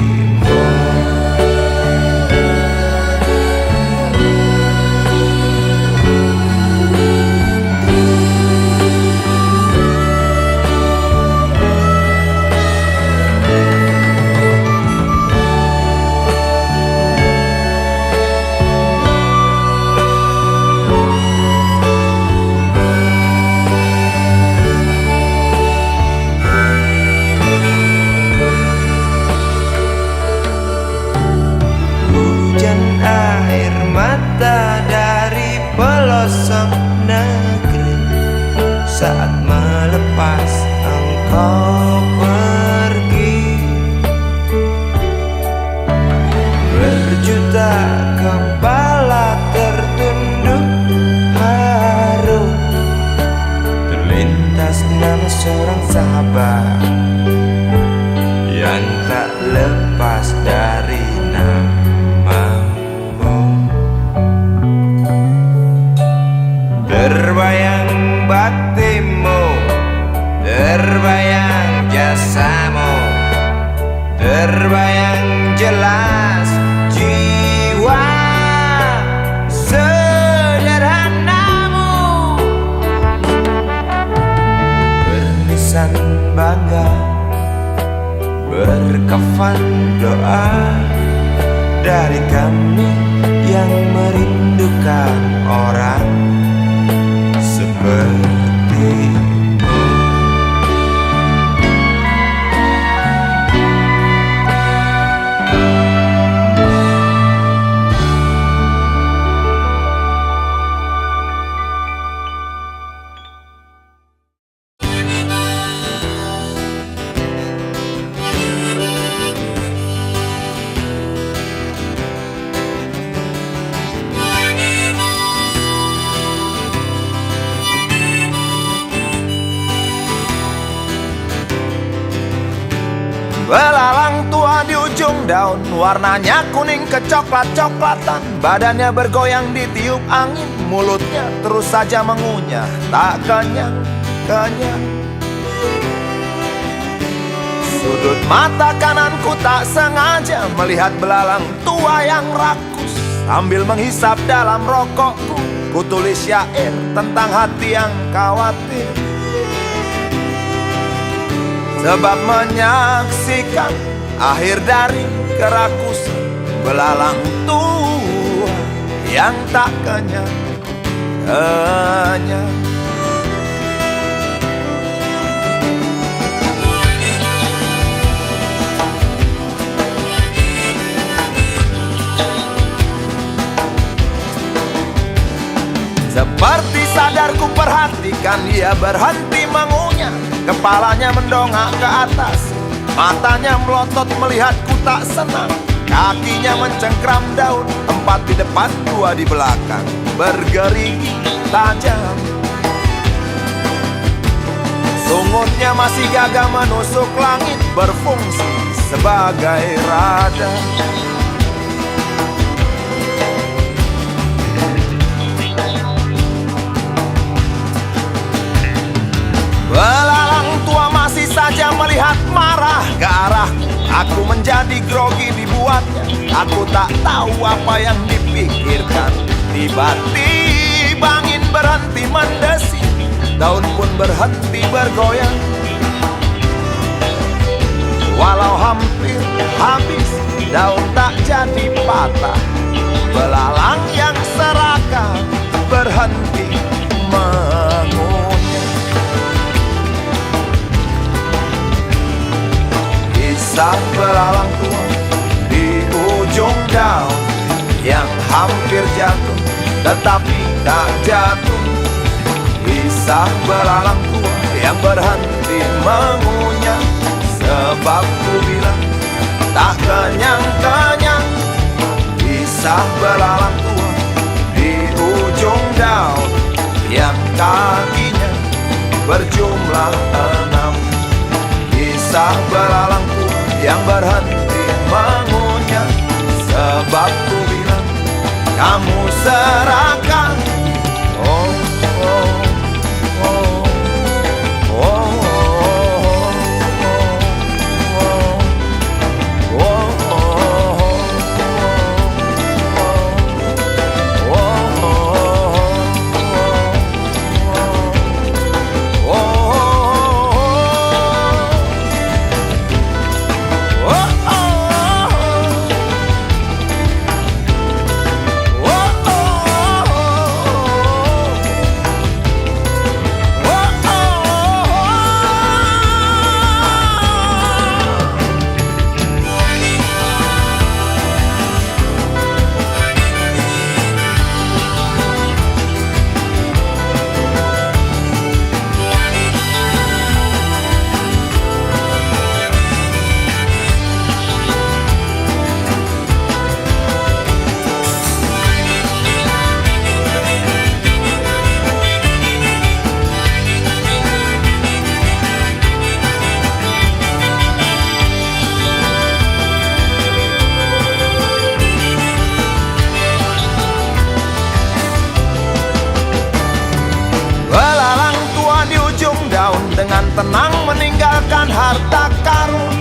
Dari pelosok negeri saat melepas engkau pergi. Berjuta kepala tertunduk haru, terlintas atas nama seorang sahabat yang tak lepas dari namamu. Terbayang baktimu, terbayang jasamu, terbayang jelas jiwa sederhanamu. Berlisan bangga, berkafan doa dari kami yang merindukan orang sepertimu. Belalang tua di ujung daun, warnanya kuning kecoklat-coklatan. Badannya bergoyang ditiup angin, mulutnya terus saja mengunyah, tak kenyang-kenyang. Sudut mata kananku tak sengaja melihat belalang tua yang rakus. Sambil menghisap dalam rokokku, ku tulis syair tentang hati yang khawatir. Sebab menyaksikan akhir dari kerakusan belalang tua yang tak kenyang-kenyang. Seperti sadar ku perhatikan dia berhenti mengunyah. Kepalanya mendongak ke atas, matanya melotot melihatku tak senang. Kakinya mencengkram daun, 4 di depan 2 di belakang, bergerigi tajam. Sungutnya masih gagah menusuk langit, berfungsi sebagai radar. Belalang tua masih saja melihat marah ke arahku. Aku menjadi grogi dibuatnya. Aku tak tahu apa yang dipikirkan. Tiba-tiba angin berhenti mendesing, daun pun berhenti bergoyang. Walau hampir habis, daun tak jadi patah. Belalang yang serakah berhenti mengunyah. Kisah belalang tua di ujung daun yang hampir jatuh tetapi tak jatuh. Kisah belalang tua yang berhenti mengunyah. Sebab ku bilang tak kenyang-kenyang. Kisah belalang tua di ujung daun yang kakinya berjumlah 6. Kisah belalang tua yang berhenti mengunyah. Sebab ku bilang kamu serakah. Oh, oh, oh, oh, dengan tenang meninggalkan harta karun.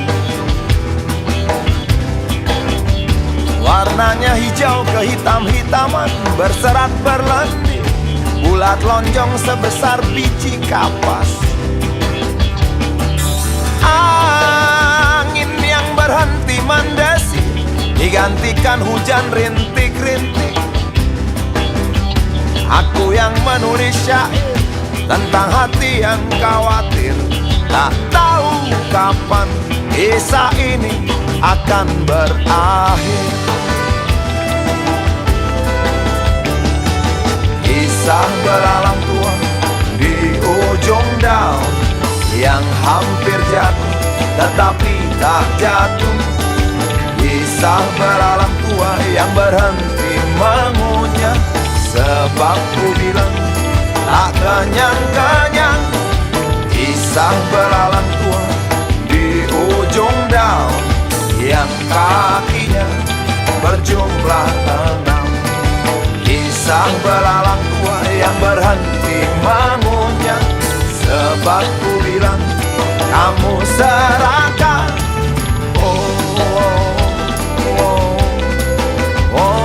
Warnanya hijau kehitam-hitaman berserat berlendir, bulat lonjong sebesar biji kapas. Angin yang berhenti mendesi digantikan hujan rintik-rintik. Aku yang menulis syair tentang hati yang khawatir, tak tahu kapan kisah ini akan berakhir. Kisah belalang tua di ujung daun yang hampir jatuh tetapi tak jatuh. Kisah belalang tua yang berhenti mengunyah sebab ku bilang tak kenyang-kenyang. Kisah belalang tua di ujung daun yang kakinya berjumlah 6. Kisah belalang tua yang berhenti mengunyah sebab ku bilang kamu serakah. Oh, oh, oh, oh, oh, oh.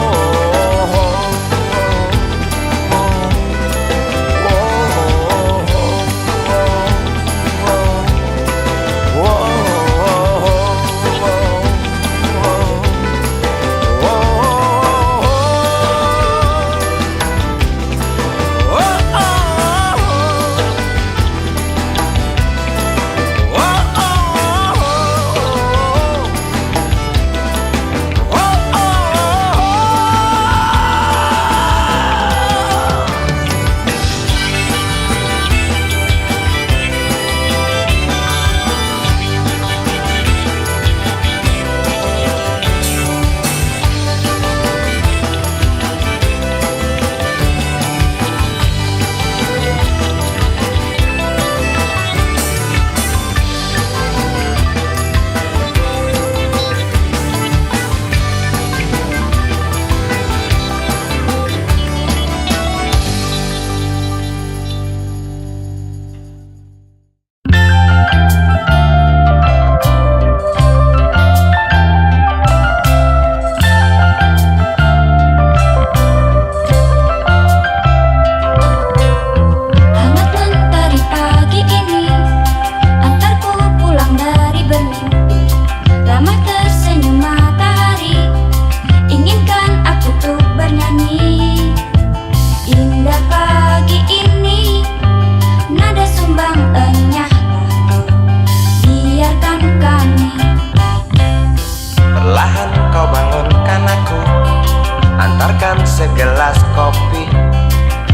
segelas kopi,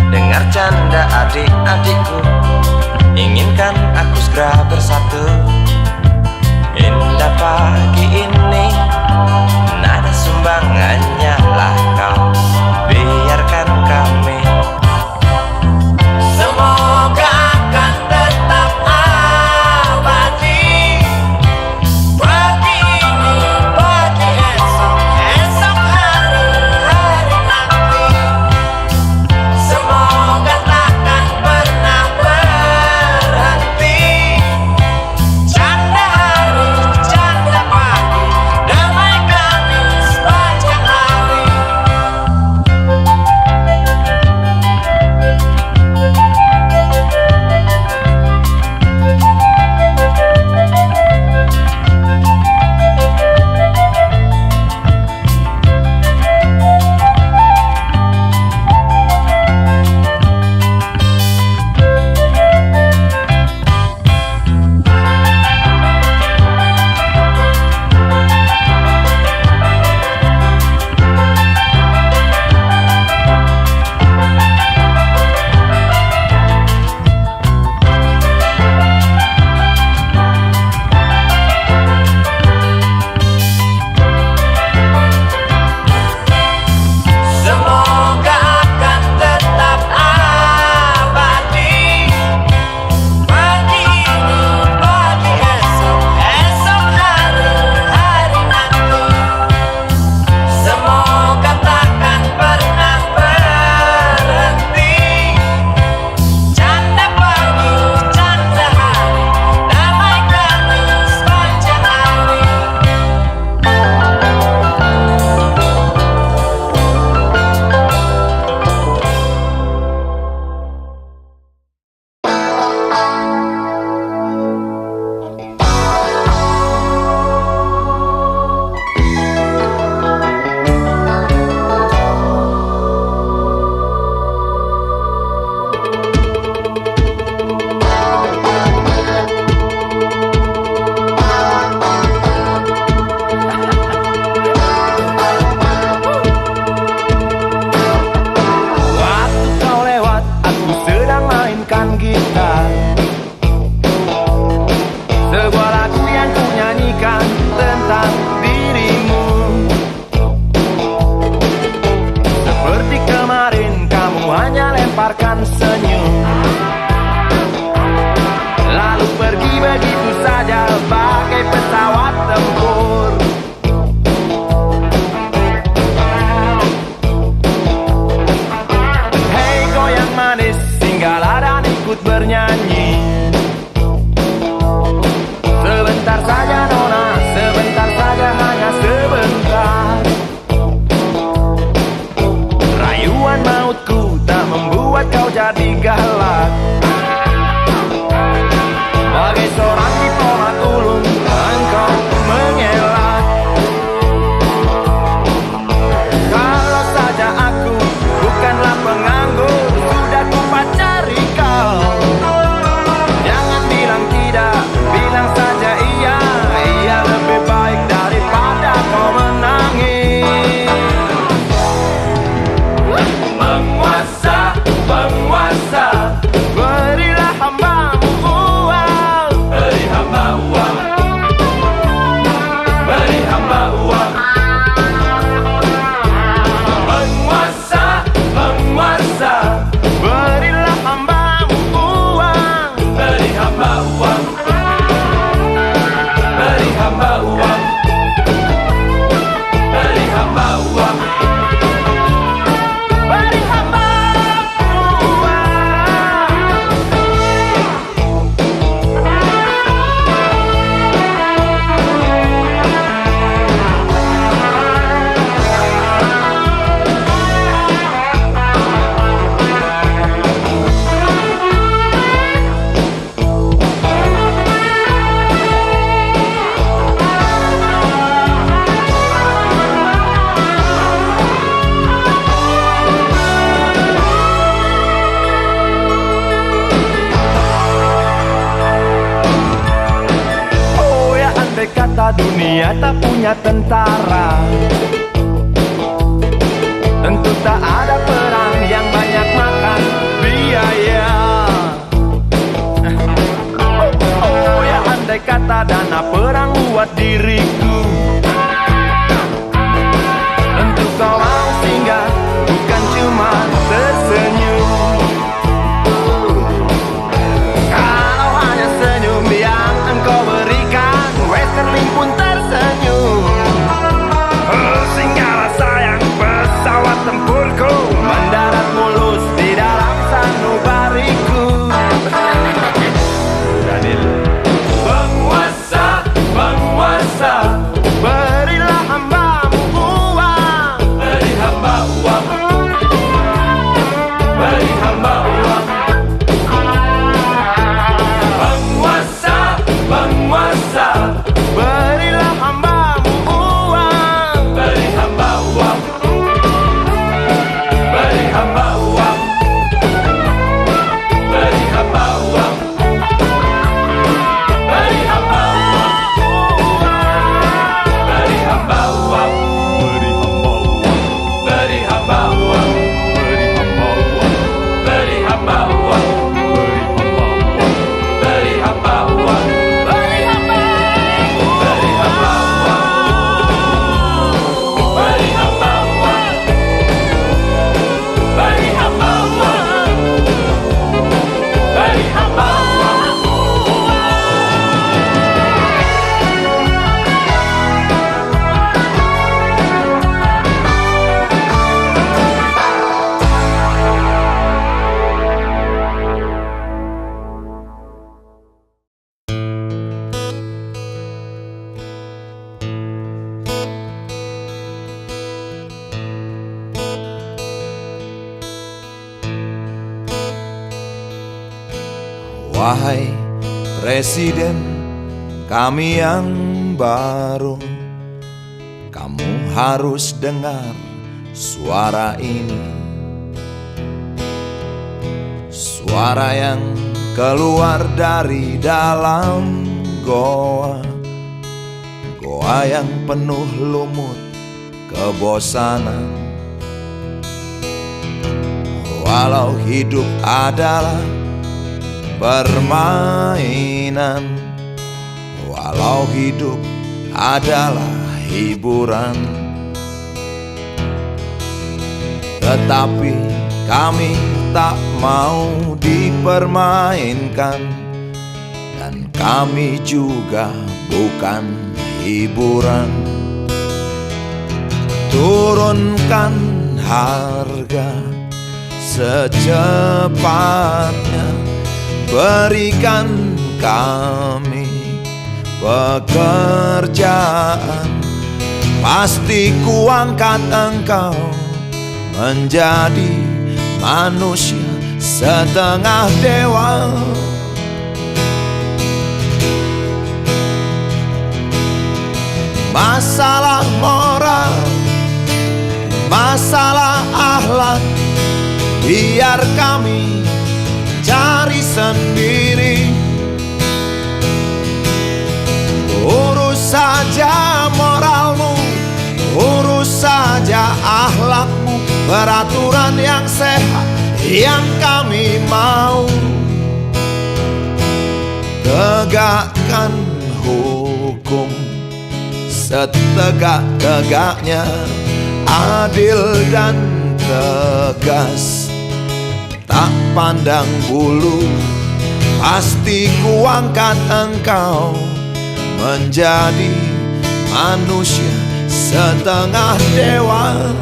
dengar canda adik-adikku, inginkan aku segera bersatu. Indah pagi ini, nada sumbangannya lah kau, biarkan kami. Semoga akan tetap abadi, pagi ini, pagi esok, esok hari, hari nanti. Semoga takkan pernah berhenti sebuah lagu yang ku nyanyikan tentang dirimu. Seperti kemarin kamu hanya lemparkan senyum, lalu pergi begitu saja bagai pesawat tempur. Hei goyang manis, singgahlah dan ikut bernyanyi. Sebentar saja nona, sebentar saja, hanya sebentar. Rayuan mautku tak membuat kau jadi galak. Bagai seorang diplomat ulung, engkau mengelak. Kalau saja aku bukanlah penganggur, sudah ku pacari kau. Jangan bilang tidak, bilang saja iya. Iya lebih baik daripada kau menangis. Penguasa, penguasa, berilah hambamu uang. Beri hamba uang, beri hamba uang. Penguasa, penguasa, berilah hambamu uang. Beri hamba uang, beri hamba uang, beri hamba uang, beri hamba uang. Oh ya, andai kata dunia tak punya tentara, tentu tak ada perang yang banyak makan biaya. Oh ya, andai kata dana perang buat diriku, tentu kau mau singgah, bukan cuma tersenyum. Kalau hanya senyum yang engkau berikan, Westerling pun tersenyum. Singgahlah sayang, pesawat tempurku mendarat mulus di dalam sanubariku. Penguasa, penguasa, berilah hambamu uang. Beri hamba uang, beri hamba uang. Penguasa, penguasa, berilah hambamu uang. Beri hamba uang, beri hamba uang, beri hamba uang, beri hamba uang, beri hamba uang, beri hamba uang, beri hamba uang, beri hamba uang, beri hamba uang, beri hamba uang, beri hamba uang, beri hamba uang, beri hamba uang, beri hamba uang. Wahai Presiden kami yang baru, kamu harus dengar suara ini. Suara yang keluar dari dalam goa, goa yang penuh lumut kebosanan. Walau hidup adalah permainan, kalau hidup adalah hiburan. Tetapi kami tak mau dipermainkan, dan kami juga bukan hiburan. Turunkan harga secepatnya, berikan kami pekerjaan. Pasti kuangkat engkau menjadi manusia setengah dewa. Masalah moral, masalah akhlak, biar kami cari sendiri. Urus saja moralmu, urus saja akhlakmu, peraturan yang sehat yang kami mau. Tegakkan hukum setegak-tegaknya, adil dan tegas, tak pandang bulu. Pasti kuangkat engkau menjadi manusia setengah dewa.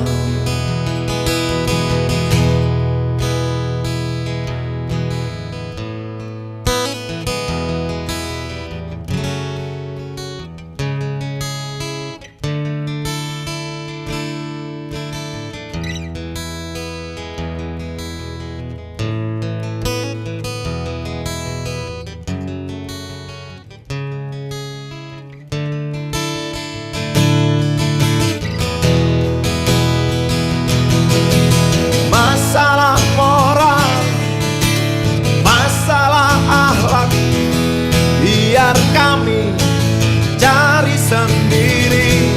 Masalah moral, masalah akhlak, biar kami cari sendiri.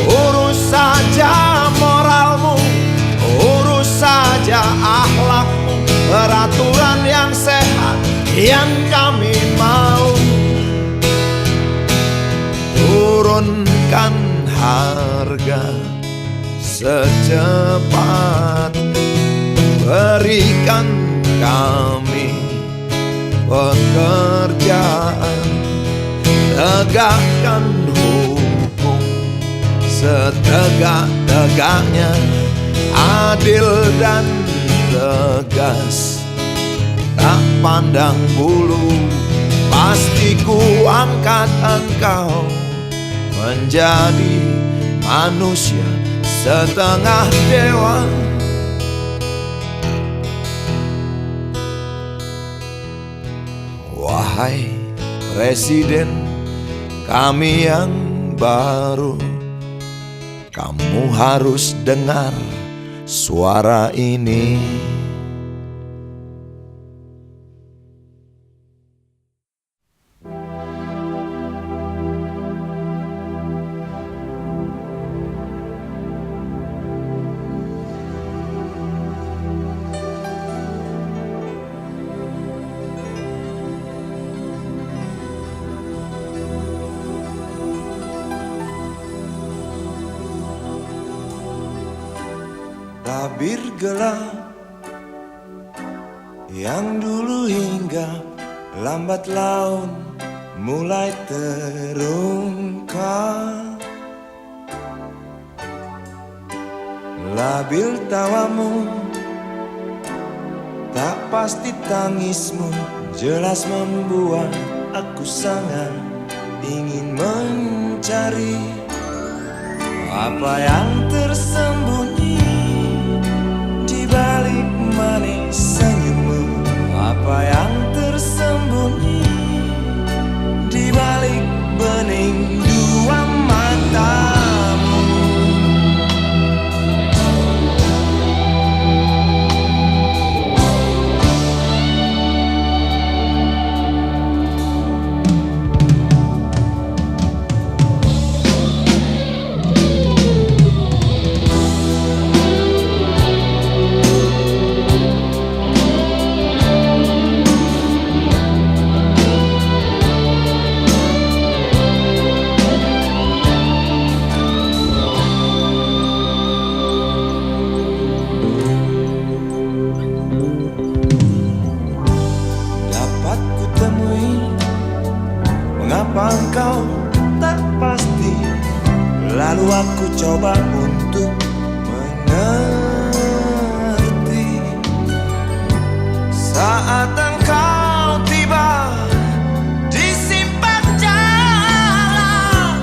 Urus saja moralmu, urus saja akhlakmu, peraturan yang sehat yang kami mau. Turunkan harga secepat, berikan kami pekerjaan. Tegakkan hukum setegak-tegaknya, adil dan tegas, tak pandang bulu. Pasti kuangkat engkau menjadi manusia setengah dewa. Wahai Presiden kami yang baru, kamu harus dengar suara ini. Tabir gelap yang dulu hinggap, lambat laun mulai terungkap. Labil tawamu, tak pasti tangismu, jelas membuat aku sangat ingin mencari apa yang tersembunyi di balik manis senyummu, apa yang tersembunyi di balik bening dua matamu. Mengapa engkau tak pasti? Lalu aku coba untuk mengerti. Saat engkau tiba di simpang jalan,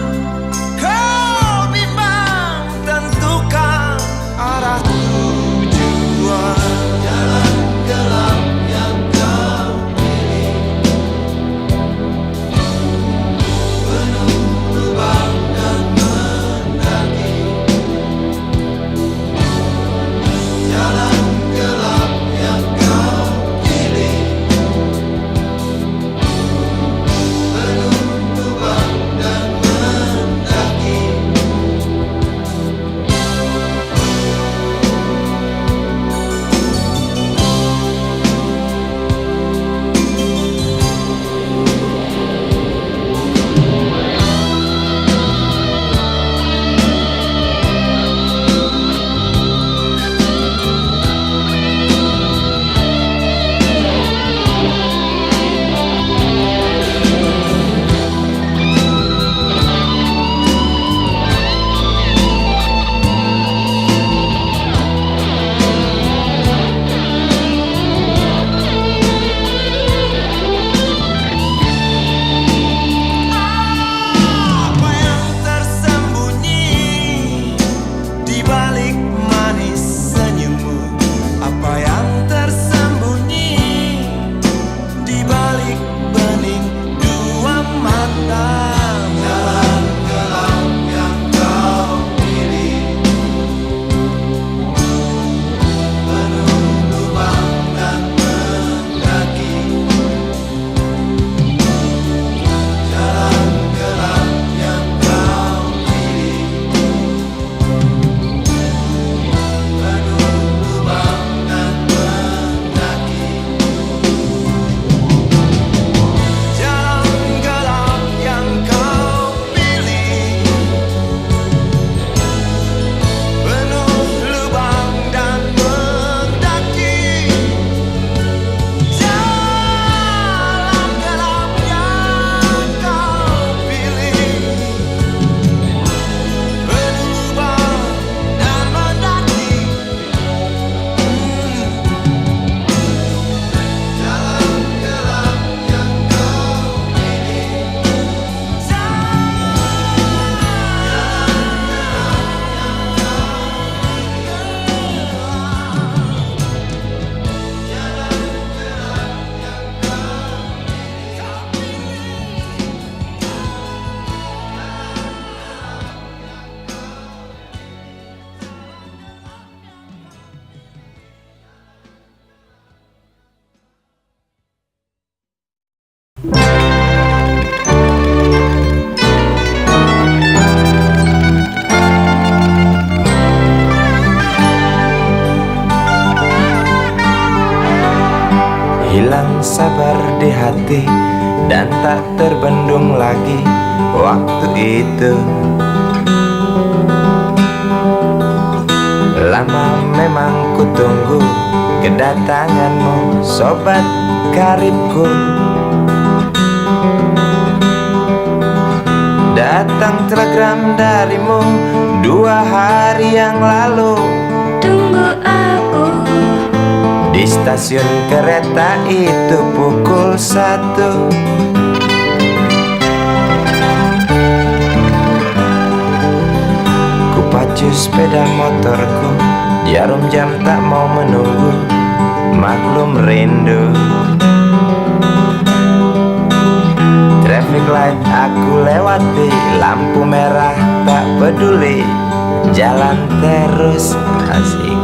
kau bimbang tentukan arah tujuan. Jalan gelap yang kau pilih, penuh lubang dan mendaki. Jalan gelap yang kau pilih, penuh lubang dan mendaki. Apa yang tersembunyi di balik manis senyummu? Apa yang tersembunyi di balik bening dua matamu? Jalan gelap yang kau pilih, penuh lubang dan mendaki. Jalan gelap yang kau pilih, penuh lubang dan mendaki. Jalan gelap yang kau pilih, penuh lubang dan mendaki. Jalan gelap yang kau pilih, penuh lubang dan mendaki. Jalan gelap yang kau Hilang sabar di hati dan tak terbendung lagi waktu itu. Lama memang ku tunggu kedatanganmu, sobat karibku. Datang telegram darimu 2 hari yang lalu. Tunggu aku, Di stasiun kereta itu pukul 1. Ku pacu sepeda motorku, jarum jam tak mau menunggu, maklum rindu. Traffic light aku lewati, lampu merah tak peduli, jalan terus asik.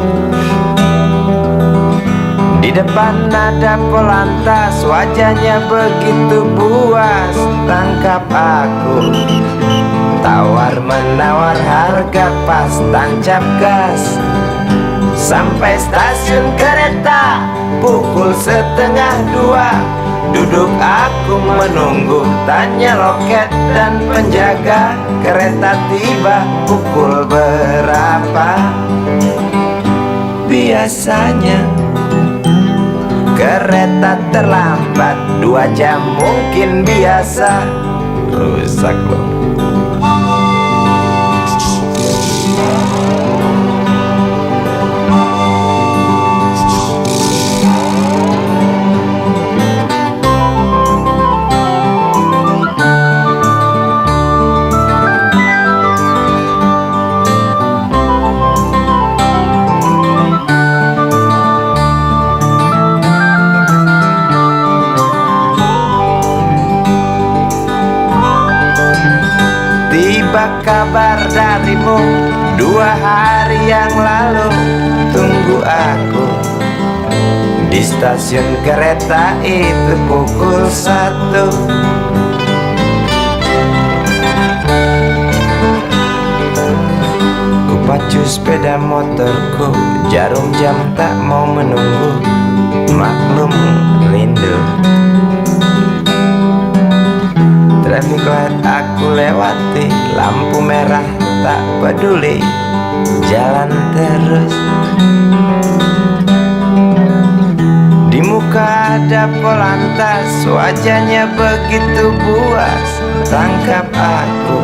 Di depan ada polantas, wajahnya begitu buas, tangkap aku. Tawar menawar harga pas, tancap gas. Sampai stasiun kereta pukul 1:30. Duduk aku menunggu, tanya loket dan penjaga. Kereta tiba pukul berapa? Biasanya kereta terlambat 2 jam mungkin biasa. rusak loh. Tiba kabar darimu 2 hari yang lalu. Tunggu aku di stasiun kereta itu pukul 1. Ku pacu sepeda motorku, jarum jam tak mau menunggu. Maklum rindu. Traffic light aku lewati, lampu merah tak peduli, jalan terus. Di muka ada polantas, wajahnya begitu buas. Tangkap aku,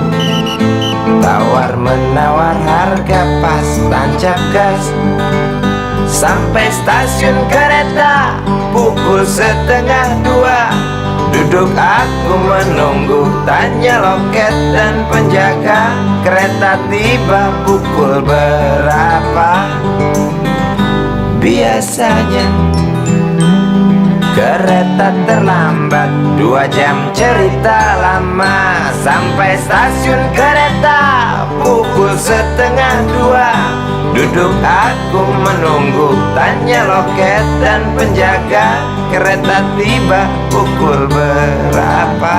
tawar menawar harga pas, tancap gas. Sampai stasiun kereta pukul 1:30. Duduk aku menunggu, tanya loket dan penjaga. Kereta tiba pukul berapa? Biasanya kereta terlambat 2 jam, cerita lama. Sampai stasiun kereta pukul 1:30. Duduk aku menunggu, tanya loket dan penjaga. Kereta tiba pukul berapa?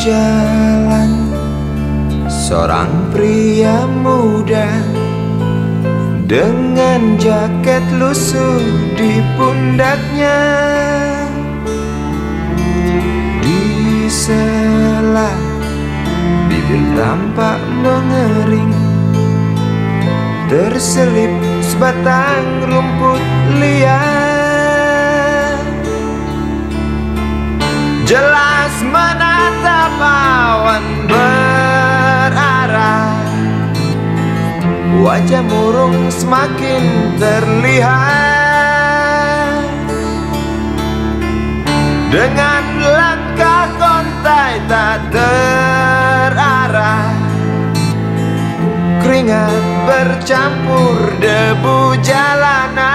Berjalan seorang pria muda dengan jaket lusuh di pundaknya. Di sela bibir tampak mengering, terselip sebatang rumput liar. Jelas menatap awan berarah, wajah murung semakin terlihat. Dengan langkah kontai tak terarah, keringat bercampur debu jalanan.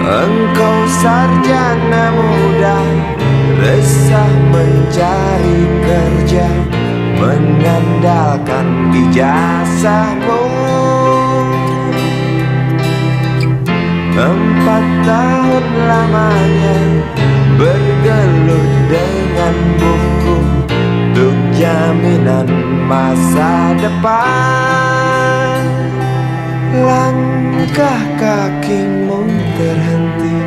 Engkau sarjana muda, resah mencari kerja, mengandalkan ijazahmu. 4 tahun lamanya bergelut dengan buku untuk jaminan masa depan. Langkah kakimu terhenti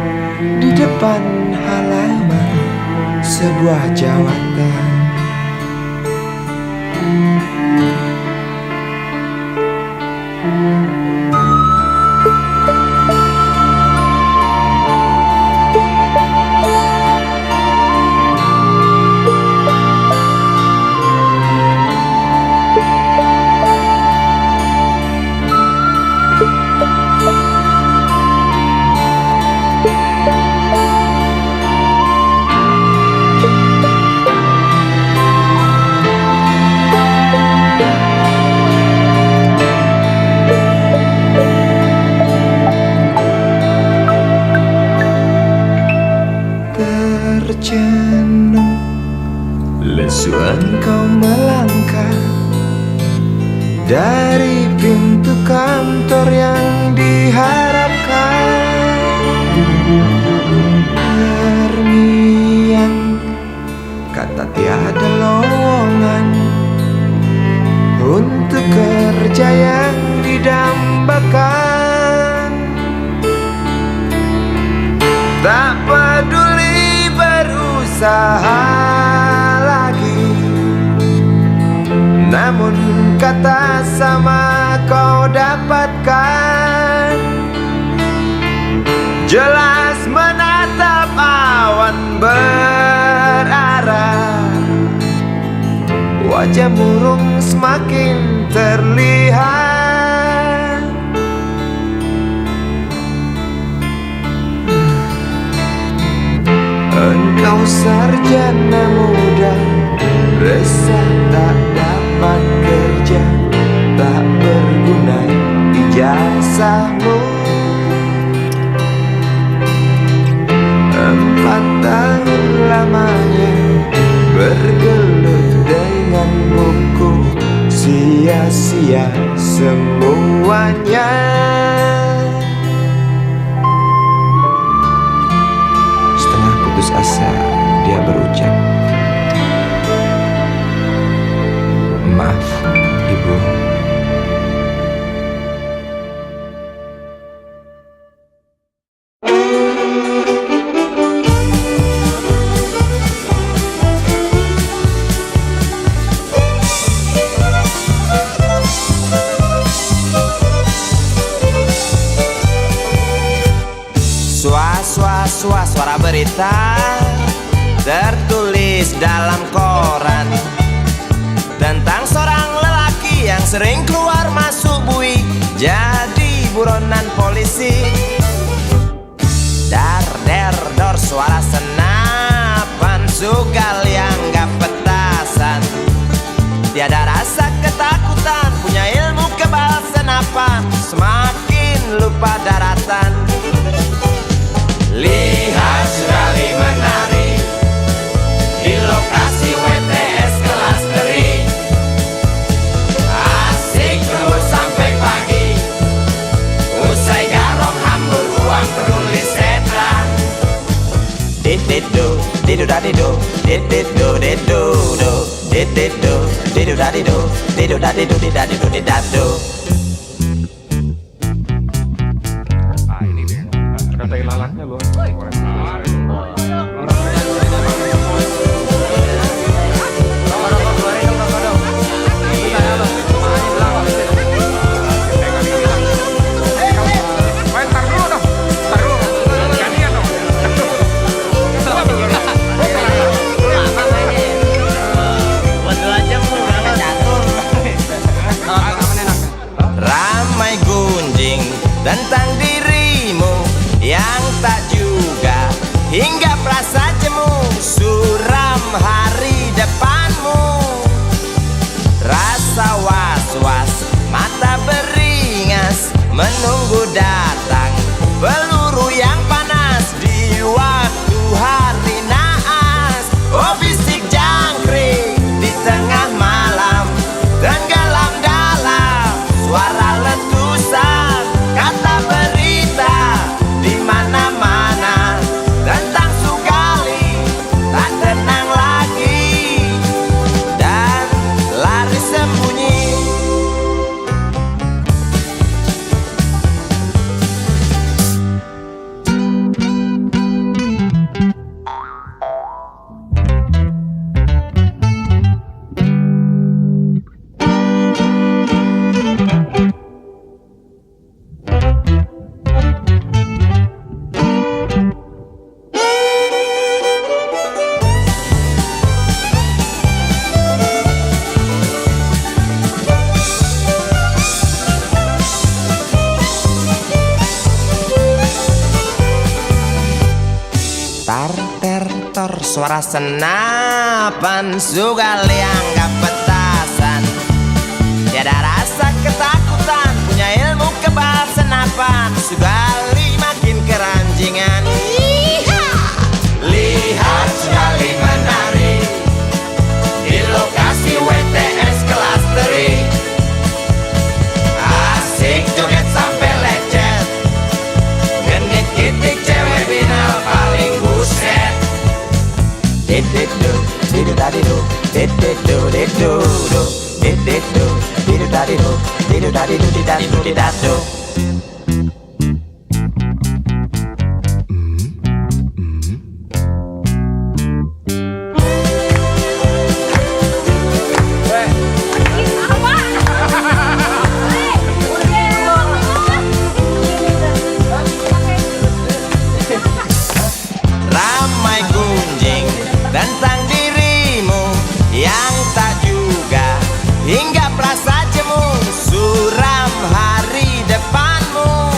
di depan halaman sebuah jawatan. Terjenuh lesu engkau melangkah dari pintu kantor yang diharapkan. Terngiang kata tiada lowongan untuk kerja yang didambakan. Tak peduli berusaha lagi, namun kata sama kau dapatkan. Jelas menatap awan berarah, wajah murung semakin terlihat. Engkau sarjana muda, resah tak dapat kerja, tak berguna ijazahmu. 4 tahun lamanya bergelut dengan buku, sia-sia semuanya. Setengah putus asa dia berucap, "Maaf, Ibu." Suara berita tertulis dalam koran tentang seorang lelaki yang sering keluar masuk bui jadi buronan polisi. Dar der dor suara senapan sugal yang gak petasan, tiada rasa ketakutan, punya ilmu kebal senapan, semakin lupa daratan. Lihat sekali menari di lokasi WTS kelas teri, asik terus sampai pagi, usai garong hambur uang peduli setan. Dididu, didu dadidu, dididu didu do, dididu, didu dadidu, didu dadidu didadidu didadu. Katain lalaknya loh. Ramai gunjing tentang dirimu yang tak juga hingga perasa jemu, suram hari depanmu. Rasa was-was, mata beringas, menunggu datang peluru yang panas di waktu hari naas. Oh bisik jangkrik di tengah malam, tenggelam dalam suara letusan, kata berita di mana-mana tentang Sugali tak tenang lagi dan lari sembunyi. suara senapan sugal yang gak petasan. Tiada rasa ketakutan, punya ilmu kebal senapan. Sugali makin keranjingan. Lihat Sugali menari di lokasi WTS kelas teri. Asik joget sampai lecet, genit kitik cewek binal paling buset. Dididu, didudadidu, dididu, didudu, dididu, didudadidu, didudadidu, didadu, didadu. Ramai gunjing tentang dirimu yang tak juga hingga perasa jemu. Suram hari depanmu,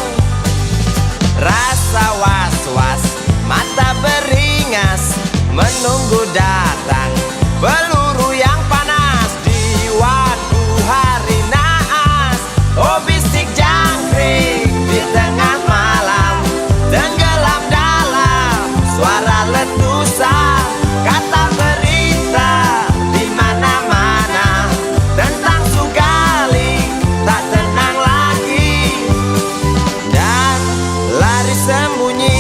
rasa was-was, mata beringas menunggu datang peluru yang panas di waktu hari naas. Oh bisik jangkrik di tengah malam dan gelap dalam suara letusan kata berita di mana-mana tentang Sugali tak tenang lagi dan lari sembunyi.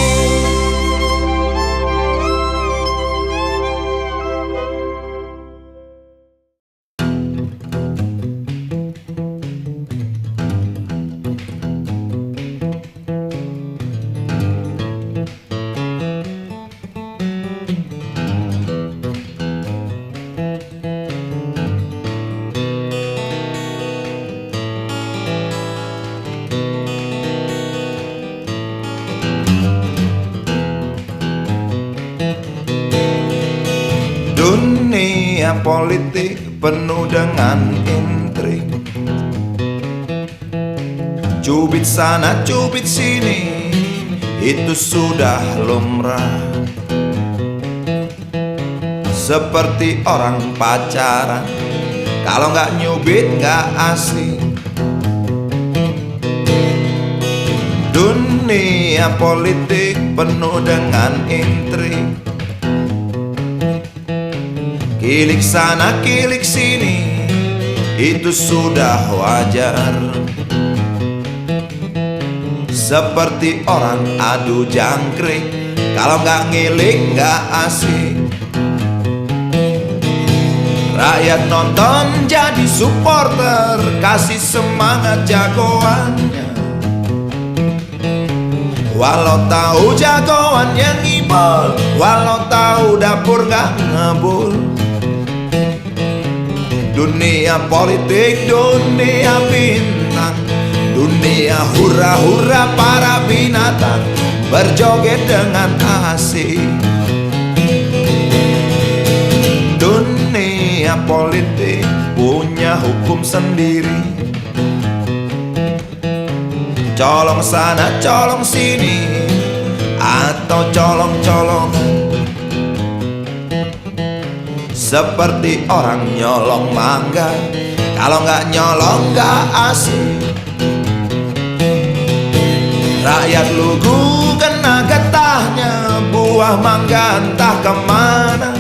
Dunia politik penuh dengan intrik, cubit sana cubit sini, itu sudah lumrah. Seperti orang pacaran, kalau nggak nyubit nggak asik. Dunia politik penuh dengan intrik, kilik sana kilik sini, itu sudah wajar. Seperti orang adu jangkrik, kalau nggak ngilik nggak asik. Rakyat nonton jadi supporter, kasih semangat jagoannya. Walau tahu jagoan yang ngibol, walau tahu dapur gak ngebul. Dunia politik, dunia bintang, dunia hura-hura para binatang berjoget dengan asik. Dunia politik punya hukum sendiri, colong sana colong sini, atau colong-colongan. Seperti orang nyolong mangga, kalau nggak nyolong nggak asik. Rakyat lugu kena getahnya, buah mangga entah kemana.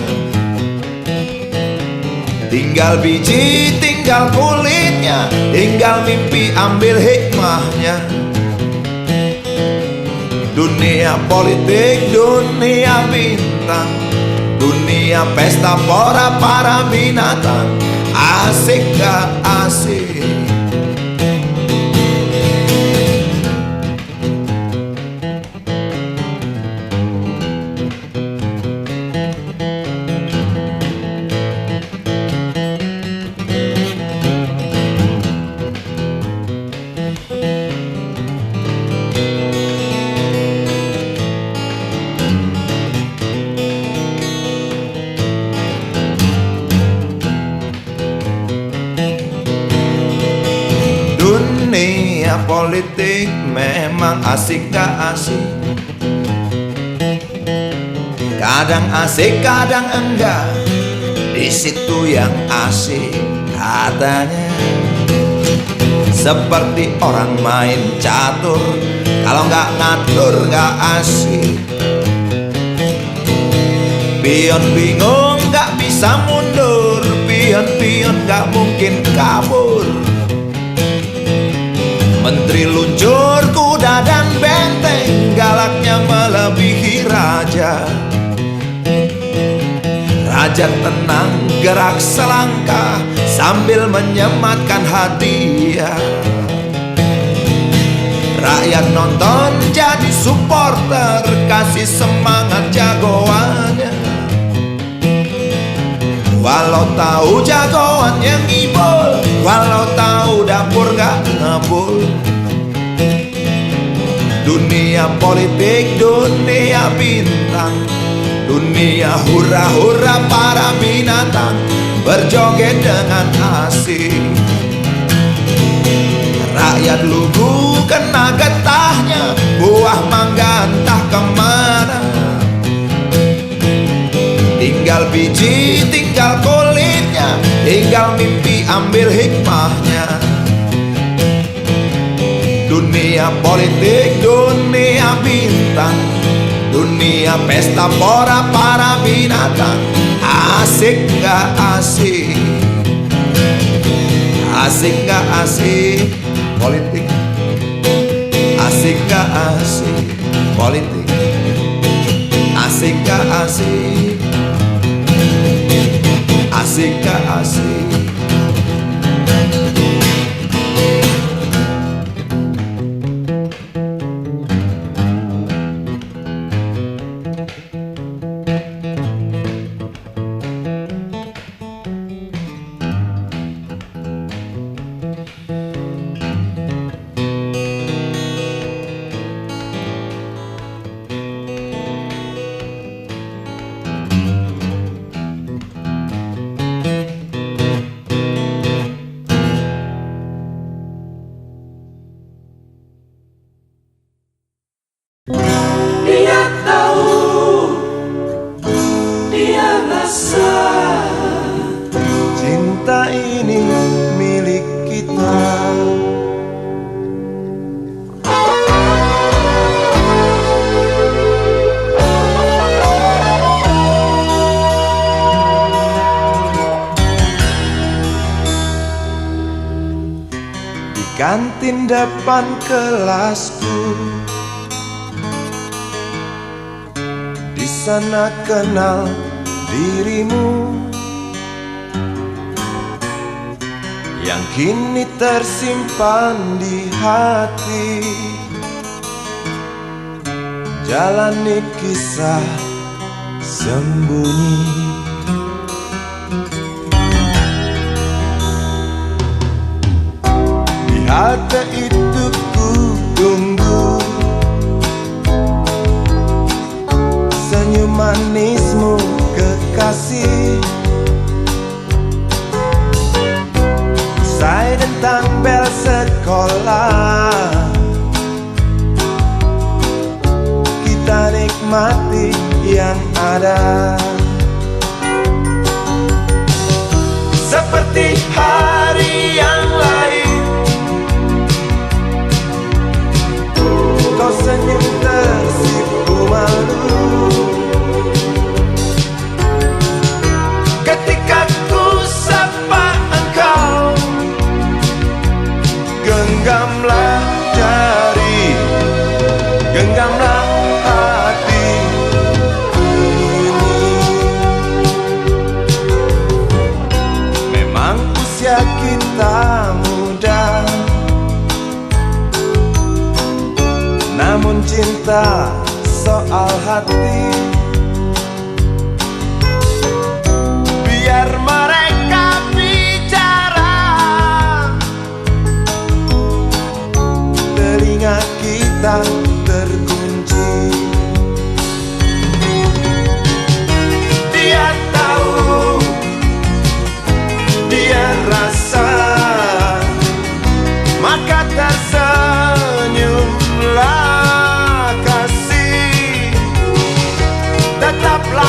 Tinggal biji, tinggal kulitnya, tinggal mimpi ambil hikmahnya. Dunia politik, dunia bintang, dunia pesta pora para binatang, asik gak asik. Dunia politik memang asik gak asik, Kadang asik, kadang enggak, di situ yang asik katanya. Seperti orang main catur, kalau nggak ngatur nggak asik. Pion bingung nggak bisa mundur, pion-pion nggak mungkin kabur. Menteri luncur kuda dan benteng, galaknya melebihi raja. Raja tenang gerak selangkah sambil menyematkan hadiah. Rakyat nonton jadi supporter, kasih semangat jagoannya. Walau tahu jagoannya ngibul, walau tahu dapur gak ngebul. Dunia politik, dunia bintang, dunia hura-hura para binatang berjoget dengan asik. Rakyat lugu kena getahnya, buah mangga entah kemana. Tinggal biji, tinggal kulitnya, tinggal mimpi ambil hikmahnya. Dunia politik, dunia bintang, dunia pesta pora para binatang. Asik gak asik? Asik gak asik? Politik. Asik gak asik? Politik. Asik gak asik? Asik gak asik? Dia tahu, dia rasa Cinta ini milik kita. Di kantin depan kelasku, di sana kenal dirimu, yang kini tersimpan di hati. Jalani kisah sembunyi. Di halte itu ku tunggu senyum manismu kekasih. Usai tentang bel sekolah, kita nikmati yang ada. Seperti hari yang lain, kau senyum tersipu malu ketika ku sapa engkau. Genggamlah jari, genggamlah hati ini. Memang usia kita muda, namun cinta soal hati. Biar mereka bicara, telinga kita terkunci. Dia tahu, dia rasa, maka tersenyumlah kasih. Tetaplah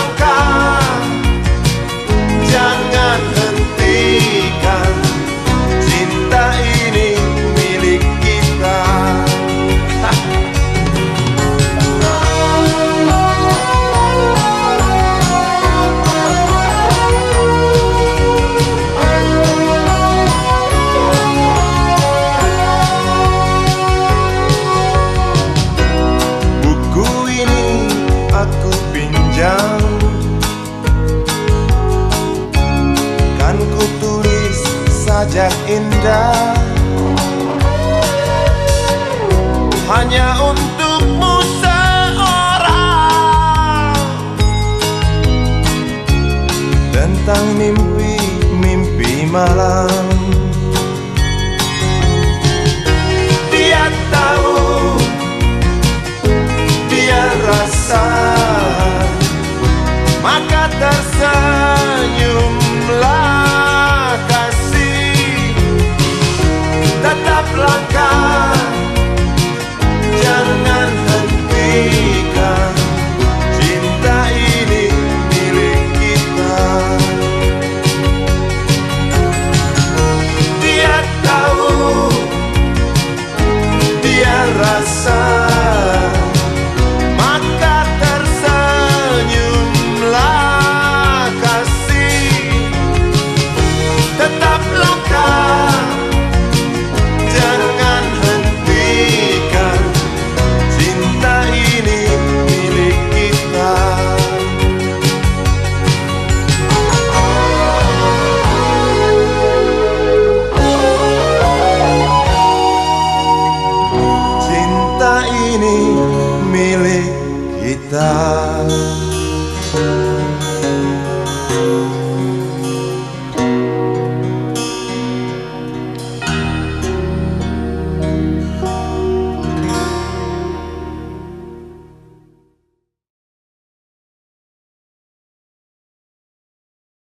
tetap langkah, jangan hentikan. Cinta ini milik kita. Dia tahu, dia rasa, maka tersenyumlah kasih. Tetap langkah, jangan hentikan. Cinta ini milik kita. Cinta ini milik kita.